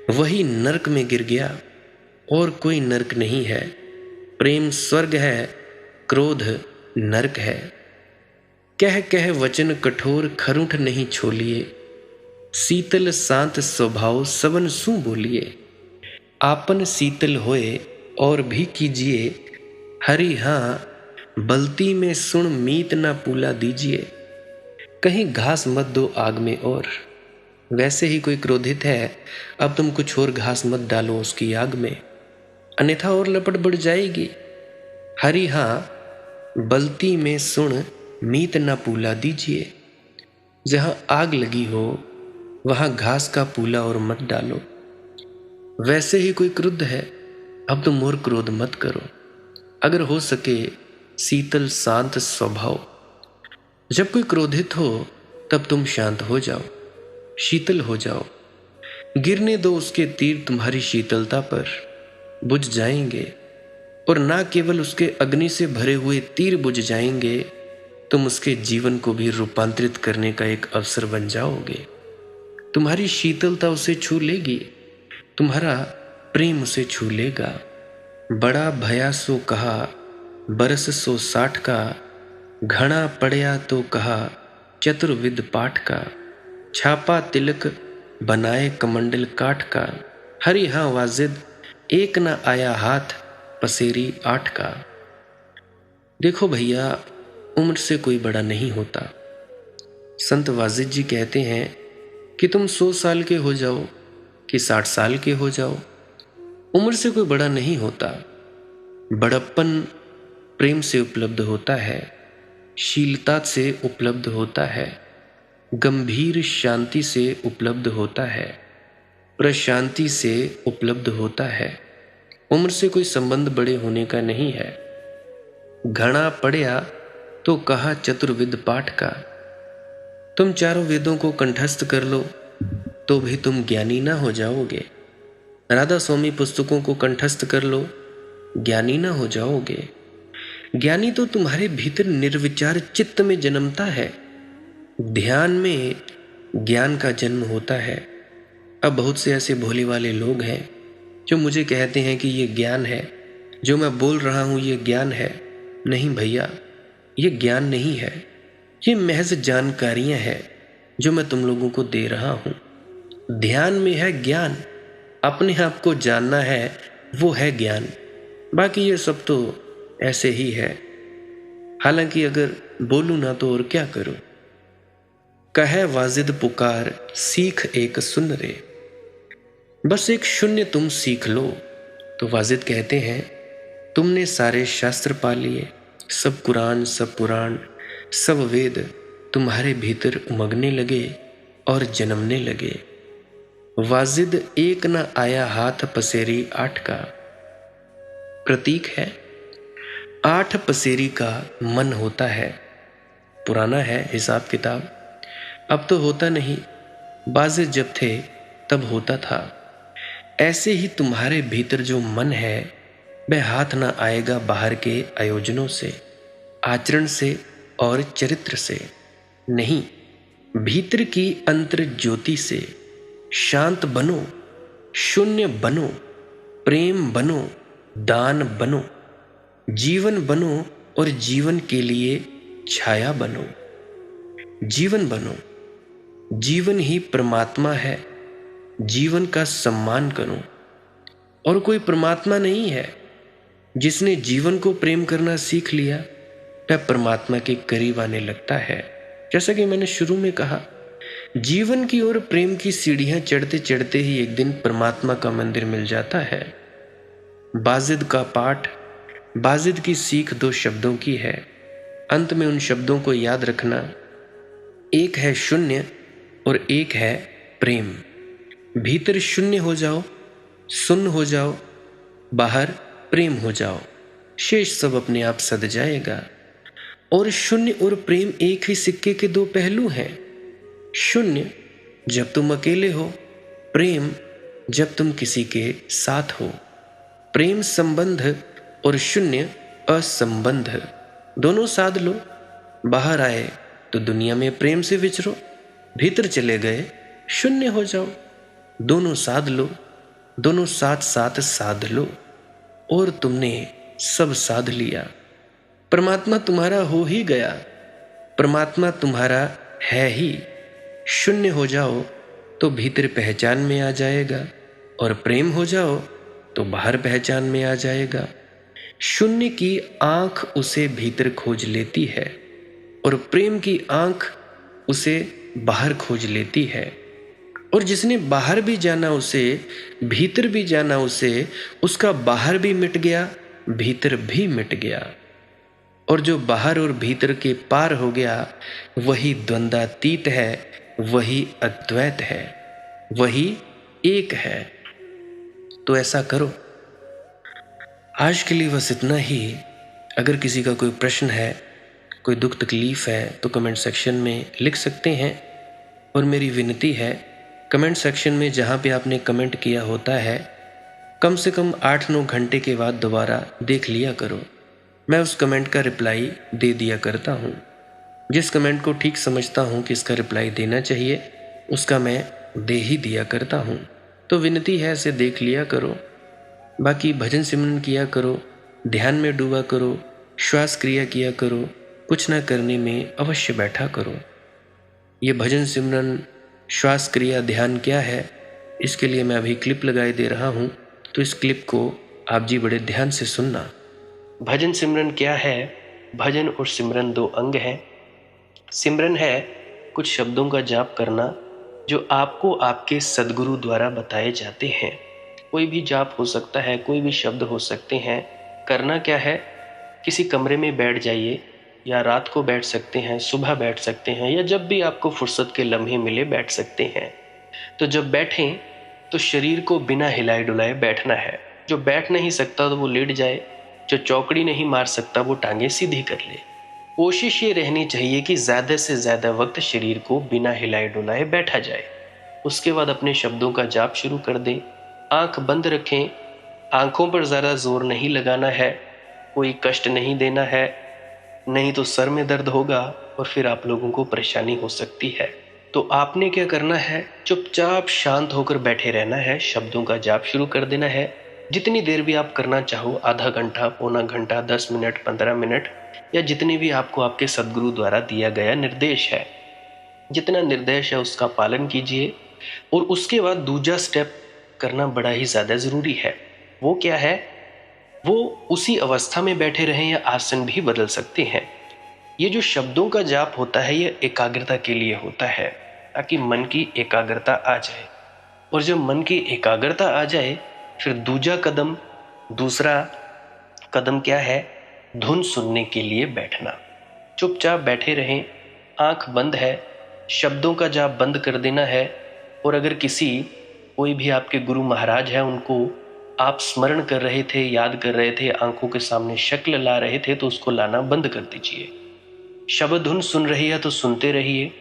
वही नरक में गिर गया, और कोई नरक नहीं है। प्रेम स्वर्ग है, क्रोध नरक है। कह कह वचन कठोर, खरूंठ नहीं छोलिए। शीतल शांत स्वभाव, सबन सू बोलिए। आपन शीतल होए और भी कीजिए। हरि हाँ बलती में सुन, मीत ना पूला दीजिए। कहीं घास मत दो आग में और, वैसे ही कोई क्रोधित है, अब तुम कुछ और घास मत डालो उसकी आग में, अन्यथा और लपट बढ़ जाएगी। हरि हाँ बलती में सुन, मीत ना पूला दीजिए। जहां आग लगी हो वहां घास का पूला और मत डालो। वैसे ही कोई क्रुद्ध है, अब तुम और क्रोध मत करो। अगर हो सके शीतल शांत स्वभाव। जब कोई क्रोधित हो तब तुम शांत हो जाओ, शीतल हो जाओ। गिरने दो उसके तीर तुम्हारी शीतलता पर, बुझ जाएंगे। और ना केवल उसके अग्नि से भरे हुए तीर बुझ जाएंगे, तुम उसके जीवन को भी रूपांतरित करने का एक अवसर बन जाओगे। तुम्हारी शीतलता उसे छू लेगी, तुम्हारा प्रेम उसे छू लेगा। बड़ा भया सो कहा, बरस सो 60 का। घना पड़या तो कहा, चतुर्विद पाठ का। छापा तिलक बनाए कमंडल काठ का। हरि हाँ वाजिद एक न आया हाथ, पसेरी 8 का। देखो भैया, उम्र से कोई बड़ा नहीं होता। संत वाजिद जी कहते हैं कि तुम 100 साल के हो जाओ कि 60 साल के हो जाओ, उम्र से कोई बड़ा नहीं होता। बड़प्पन प्रेम से उपलब्ध होता है, शीलता से उपलब्ध होता है, गंभीर शांति से उपलब्ध होता है, प्रशांति से उपलब्ध होता है। उम्र से कोई संबंध बड़े होने का नहीं है। घना पढ़या तो कहा चतुर्विद पाठ का। तुम चारों वेदों को कंठस्थ कर लो तो भी तुम ज्ञानी ना हो जाओगे। राधा स्वामी पुस्तकों को कंठस्थ कर लो, ज्ञानी ना हो जाओगे। ज्ञानी तो तुम्हारे भीतर निर्विचार चित्त में जन्मता है। ध्यान में ज्ञान का जन्म होता है। अब बहुत से ऐसे भोले वाले लोग हैं जो मुझे कहते हैं कि ये ज्ञान है, जो मैं बोल रहा हूं ये ज्ञान है। नहीं भैया, ये ज्ञान नहीं है, ये महज जानकारियां हैं जो मैं तुम लोगों को दे रहा हूं। ध्यान में है ज्ञान, अपने आप को जानना है, वो है ज्ञान। बाकी ये सब तो ऐसे ही है। हालांकि अगर बोलूं ना तो और क्या करूं। कहे वाजिद पुकार, सीख एक सुन रे। बस एक शून्य तुम सीख लो। तो वाजिद कहते हैं, तुमने सारे शास्त्र पा लिए, सब कुरान, सब पुराण, सब वेद तुम्हारे भीतर उमगने लगे और जन्मने लगे। वाजिद एक न आया हाथ, पसेरी 8 का। प्रतीक है 8 पसेरी का मन होता है। पुराना है हिसाब किताब, अब तो होता नहीं। वाजिद जब थे तब होता था। ऐसे ही तुम्हारे भीतर जो मन है वह हाथ ना आएगा बाहर के आयोजनों से, आचरण से और चरित्र से नहीं, भीतर की अंतर ज्योति से। शांत बनो, शून्य बनो, प्रेम बनो, दान बनो, जीवन बनो और जीवन के लिए छाया बनो। जीवन बनो, जीवन ही परमात्मा है। जीवन का सम्मान करो। और कोई परमात्मा नहीं है। जिसने जीवन को प्रेम करना सीख लिया वह परमात्मा के करीब आने लगता है। जैसा कि मैंने शुरू में कहा, जीवन की ओर प्रेम की सीढ़ियां चढ़ते चढ़ते ही एक दिन परमात्मा का मंदिर मिल जाता है। वाजिद का पाठ, वाजिद की सीख 2 शब्दों की है। अंत में उन शब्दों को याद रखना, एक है शून्य और एक है प्रेम। भीतर शून्य हो जाओ, शून्य हो जाओ, बाहर प्रेम हो जाओ, शेष सब अपने आप सद जाएगा। और शून्य और प्रेम एक ही सिक्के के 2 पहलू हैं। शून्य जब तुम अकेले हो, प्रेम जब तुम किसी के साथ हो। प्रेम संबंध और शून्य असंबंध दोनों साध लो। बाहर आए तो दुनिया में प्रेम से विचरो, भीतर चले गए शून्य हो जाओ। दोनों साध लो, दोनों साथ साथ साध लो, और तुमने सब साध लिया। परमात्मा तुम्हारा हो ही गया, परमात्मा तुम्हारा है ही। शून्य हो जाओ तो भीतर पहचान में आ जाएगा, और प्रेम हो जाओ तो बाहर पहचान में आ जाएगा। शून्य की आंख उसे भीतर खोज लेती है, और प्रेम की आंख उसे बाहर खोज लेती है। और जिसने बाहर भी जाना उसे, भीतर भी जाना उसे, उसका बाहर भी मिट गया, भीतर भी मिट गया। और जो बाहर और भीतर के पार हो गया, वही द्वंद्वातीत है, वही अद्वैत है, वही एक है। तो ऐसा करो। आज के लिए बस इतना ही। अगर किसी का कोई प्रश्न है, कोई दुख तकलीफ है, तो कमेंट सेक्शन में लिख सकते हैं। और मेरी विनती है, कमेंट सेक्शन में जहाँ पे आपने कमेंट किया होता है, कम से कम 8-9 घंटे के बाद दोबारा देख लिया करो। मैं उस कमेंट का रिप्लाई दे दिया करता हूँ। जिस कमेंट को ठीक समझता हूँ कि इसका रिप्लाई देना चाहिए, उसका मैं दे ही दिया करता हूँ। तो विनती है, इसे देख लिया करो। बाकी भजन सिमरन किया करो, ध्यान में डूबा करो, श्वास क्रिया किया करो, कुछ न करने में अवश्य बैठा करो। ये भजन सिमरन, श्वास क्रिया, ध्यान क्या है, इसके लिए मैं अभी क्लिप लगाए दे रहा हूँ। तो इस क्लिप को आप जी बड़े ध्यान से सुनना। भजन सिमरन क्या है? भजन और सिमरन 2 अंग हैं। सिमरन है कुछ शब्दों का जाप करना जो आपको आपके सद्गुरु द्वारा बताए जाते हैं। कोई भी जाप हो सकता है, कोई भी शब्द हो सकते हैं। करना क्या है? किसी कमरे में बैठ जाइए, या रात को बैठ सकते हैं, सुबह बैठ सकते हैं, या जब भी आपको फुर्सत के लम्हे मिले बैठ सकते हैं। तो जब बैठें तो शरीर को बिना हिलाए डुलाए बैठना है। जो बैठ नहीं सकता तो वो लेट जाए, जो चौकड़ी नहीं मार सकता वो टांगे सीधी कर ले। कोशिश ये रहनी चाहिए कि ज़्यादा से ज़्यादा वक्त शरीर को बिना हिलाए डुलाए बैठा जाए। उसके बाद अपने शब्दों का जाप शुरू कर दें। आंख बंद रखें, आंखों पर ज़्यादा जोर नहीं लगाना है, कोई कष्ट नहीं देना है, नहीं तो सर में दर्द होगा और फिर आप लोगों को परेशानी हो सकती है। तो आपने क्या करना है? चुपचाप शांत होकर बैठे रहना है, शब्दों का जाप शुरू कर देना है। जितनी देर भी आप करना चाहो, आधा घंटा, पौना घंटा, 10 मिनट, 15 मिनट, या जितने भी आपको आपके सद्गुरु द्वारा दिया गया निर्देश है, जितना निर्देश है उसका पालन कीजिए। और उसके बाद दूसरा स्टेप करना बड़ा ही ज़्यादा ज़रूरी है। वो क्या है? वो उसी अवस्था में बैठे रहें या आसन भी बदल सकते हैं। ये जो शब्दों का जाप होता है, ये एकाग्रता के लिए होता है, ताकि मन की एकाग्रता आ जाए। और जब मन की एकाग्रता आ जाए, फिर दूसरा कदम क्या है? धुन सुनने के लिए बैठना। चुपचाप बैठे रहें, आंख बंद है, शब्दों का जाप बंद कर देना है। और अगर कोई भी आपके गुरु महाराज है, उनको आप स्मरण कर रहे थे, याद कर रहे थे, आंखों के सामने शक्ल ला रहे थे, तो उसको लाना बंद कर दीजिए। शब्द धुन सुन रही है तो सुनते रहिए।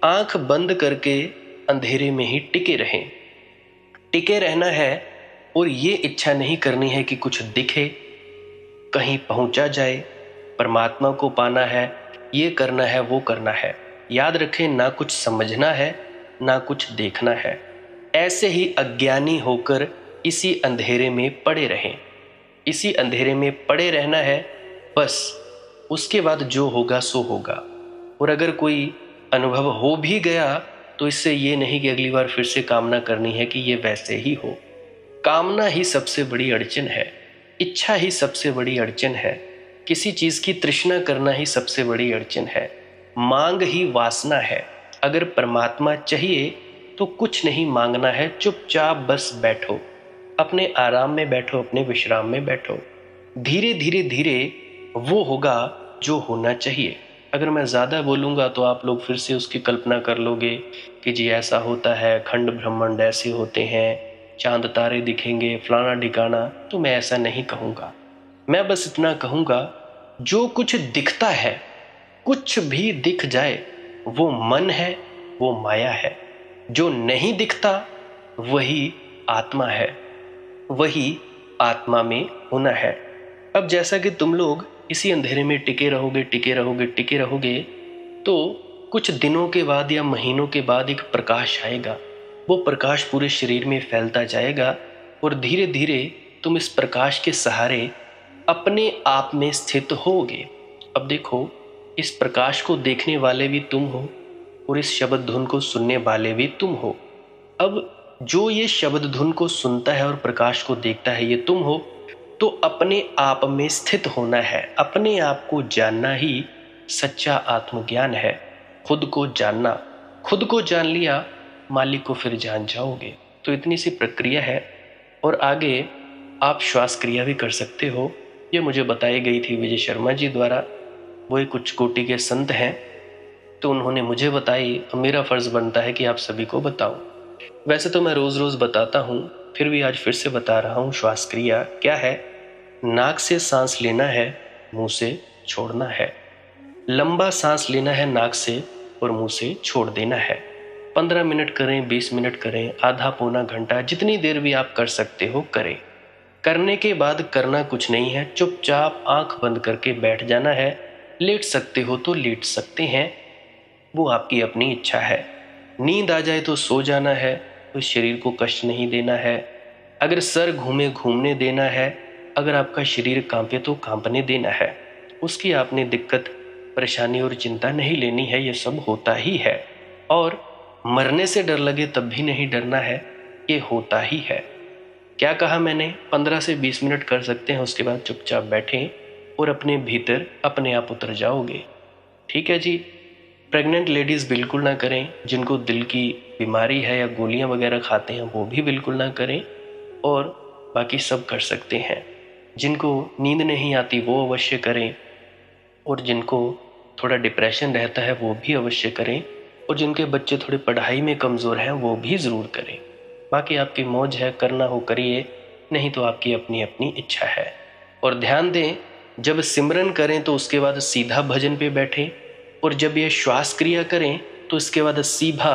आंख बंद करके अंधेरे में ही टिके रहें। टिके रहना है, और ये इच्छा नहीं करनी है कि कुछ दिखे, कहीं पहुंचा जाए, परमात्मा को पाना है, ये करना है, वो करना है। याद रखें, ना कुछ समझना है, ना कुछ देखना है। ऐसे ही अज्ञानी होकर इसी अंधेरे में पड़े रहें। इसी अंधेरे में पड़े रहना है बस। उसके बाद जो होगा सो होगा। और अगर कोई अनुभव हो भी गया तो इससे ये नहीं कि अगली बार फिर से कामना करनी है कि ये वैसे ही हो। कामना ही सबसे बड़ी अड़चन है, इच्छा ही सबसे बड़ी अड़चन है, किसी चीज की तृष्णा करना ही सबसे बड़ी अड़चन है, मांग ही वासना है। अगर परमात्मा चाहिए तो कुछ नहीं मांगना है, चुपचाप बस बैठो, अपने आराम में बैठो, अपने विश्राम में बैठो। धीरे धीरे धीरे वो होगा जो होना चाहिए। अगर मैं ज़्यादा बोलूँगा तो आप लोग फिर से उसकी कल्पना कर लोगे कि जी ऐसा होता है, खंड ब्रह्मांड ऐसे होते हैं, चांद तारे दिखेंगे, फलाना ढिकाना। तो मैं ऐसा नहीं कहूँगा। मैं बस इतना कहूँगा, जो कुछ दिखता है, कुछ भी दिख जाए, वो मन है, वो माया है। जो नहीं दिखता वही आत्मा है, वही आत्मा में होना है। अब जैसा कि तुम लोग इसी अंधेरे में टिके रहोगे टिके रहोगे टिके रहोगे, तो कुछ दिनों के बाद या महीनों के बाद एक प्रकाश आएगा। वो प्रकाश पूरे शरीर में फैलता जाएगा और धीरे धीरे तुम इस प्रकाश के सहारे अपने आप में स्थित होगे। अब देखो, इस प्रकाश को देखने वाले भी तुम हो और इस शब्द धुन को सुनने वाले भी तुम हो। अब जो ये शब्द धुन को सुनता है और प्रकाश को देखता है, ये तुम हो। तो अपने आप में स्थित होना है, अपने आप को जानना ही सच्चा आत्मज्ञान है। खुद को जानना, खुद को जान लिया मालिक को फिर जान जाओगे। तो इतनी सी प्रक्रिया है। और आगे आप श्वास क्रिया भी कर सकते हो। ये मुझे बताई गई थी विजय शर्मा जी द्वारा। वो एक उच्च कोटि के संत हैं, तो उन्होंने मुझे बताई, और मेरा फर्ज बनता है कि आप सभी को बताऊं। वैसे तो मैं रोज रोज बताता हूं, फिर भी आज फिर से बता रहा हूं। श्वास क्रिया क्या है? नाक से सांस लेना है, मुंह से छोड़ना है। लंबा सांस लेना है नाक से और मुंह से छोड़ देना है। 15 मिनट करें, 20 मिनट करें, आधा पौना घंटा, जितनी देर भी आप कर सकते हो करें। करने के बाद करना कुछ नहीं है, चुपचाप आंख बंद करके बैठ जाना है। लेट सकते हो तो लेट सकते हैं, वो आपकी अपनी इच्छा है। नींद आ जाए तो सो जाना है, तो शरीर को कष्ट नहीं देना है। अगर सर घूमे घूमने देना है, अगर आपका शरीर कांपे तो कांपने देना है। उसकी आपने दिक्कत, परेशानी और चिंता नहीं लेनी है, ये सब होता ही है। और मरने से डर लगे तब भी नहीं डरना है, ये होता ही है। क्या कहा मैंने? 15 से 20 मिनट कर सकते हैं, उसके बाद चुपचाप बैठें और अपने भीतर अपने आप उतर जाओगे। ठीक है जी। प्रेग्नेंट लेडीज़ बिल्कुल ना करें, जिनको दिल की बीमारी है या गोलियां वगैरह खाते हैं वो भी बिल्कुल ना करें, और बाकी सब कर सकते हैं। जिनको नींद नहीं आती वो अवश्य करें, और जिनको थोड़ा डिप्रेशन रहता है वो भी अवश्य करें, और जिनके बच्चे थोड़े पढ़ाई में कमज़ोर हैं वो भी ज़रूर करें। बाकी आपकी मौज है, करना हो करिए, नहीं तो आपकी अपनी अपनी इच्छा है। और ध्यान दें, जब सिमरन करें तो उसके बाद सीधा भजन पे बैठें, और जब ये श्वास क्रिया करें तो इसके बाद सीधा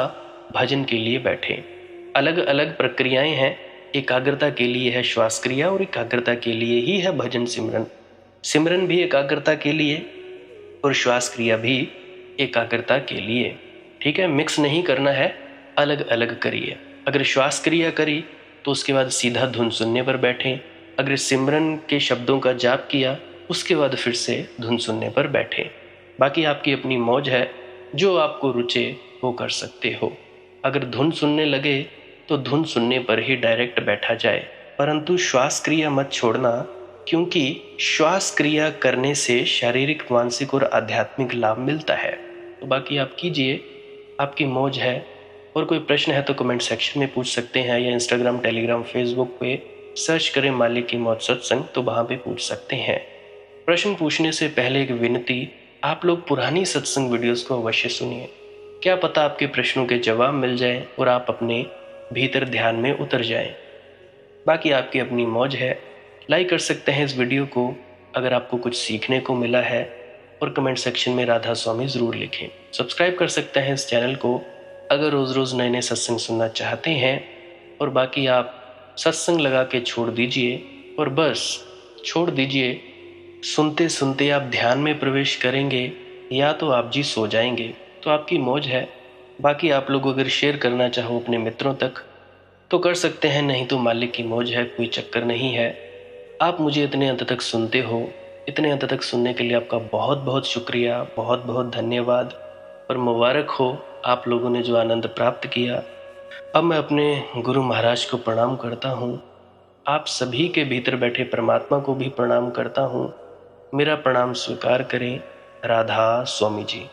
भजन के लिए बैठें। अलग अलग प्रक्रियाएं हैं। एकाग्रता के लिए है श्वास क्रिया, और एकाग्रता के लिए ही है भजन सिमरन। सिमरन भी एकाग्रता के लिए और श्वास क्रिया भी एकाग्रता के लिए। ठीक है, मिक्स नहीं करना है, अलग अलग करिए। अगर श्वास क्रिया करी तो उसके बाद सीधा धुन सुनने पर बैठें। अगर सिमरन के शब्दों का जाप किया उसके बाद फिर से धुन सुनने पर बैठें। बाकी आपकी अपनी मौज है, जो आपको रुचे वो कर सकते हो। अगर धुन सुनने लगे तो धुन सुनने पर ही डायरेक्ट बैठा जाए, परंतु श्वास क्रिया मत छोड़ना, क्योंकि श्वास क्रिया करने से शारीरिक, मानसिक और आध्यात्मिक लाभ मिलता है। तो बाकी आप कीजिए, आपकी मौज है। और कोई प्रश्न है तो कमेंट सेक्शन में पूछ सकते हैं, या इंस्टाग्राम, टेलीग्राम, फेसबुक पे सर्च करें मालिक की मौज सत्संग, तो वहाँ पे पूछ सकते हैं। प्रश्न पूछने से पहले एक विनती, आप लोग पुरानी सत्संग वीडियोस को अवश्य सुनिए। क्या पता आपके प्रश्नों के जवाब मिल जाएं और आप अपने भीतर ध्यान में उतर जाएं। बाकी आपकी अपनी मौज है। लाइक कर सकते हैं इस वीडियो को अगर आपको कुछ सीखने को मिला है, और कमेंट सेक्शन में राधा स्वामी ज़रूर लिखें। सब्सक्राइब कर सकते हैं इस चैनल को अगर रोज़ रोज़ नए नए सत्संग सुनना चाहते हैं। और बाकी आप सत्संग लगा के छोड़ दीजिए, और बस छोड़ दीजिए। सुनते सुनते आप ध्यान में प्रवेश करेंगे या तो आप जी सो जाएंगे, तो आपकी मौज है। बाकी आप लोग अगर शेयर करना चाहो अपने मित्रों तक तो कर सकते हैं, नहीं तो मालिक की मौज है, कोई चक्कर नहीं है। आप मुझे इतने अंत तक सुनते हो, इतने अंत तक सुनने के लिए आपका बहुत बहुत शुक्रिया, बहुत बहुत धन्यवाद। और मुबारक हो आप लोगों ने जो आनंद प्राप्त किया। अब मैं अपने गुरु महाराज को प्रणाम करता हूँ। आप सभी के भीतर बैठे परमात्मा को भी प्रणाम करता हूँ। मेरा प्रणाम स्वीकार करें। राधा स्वामी जी।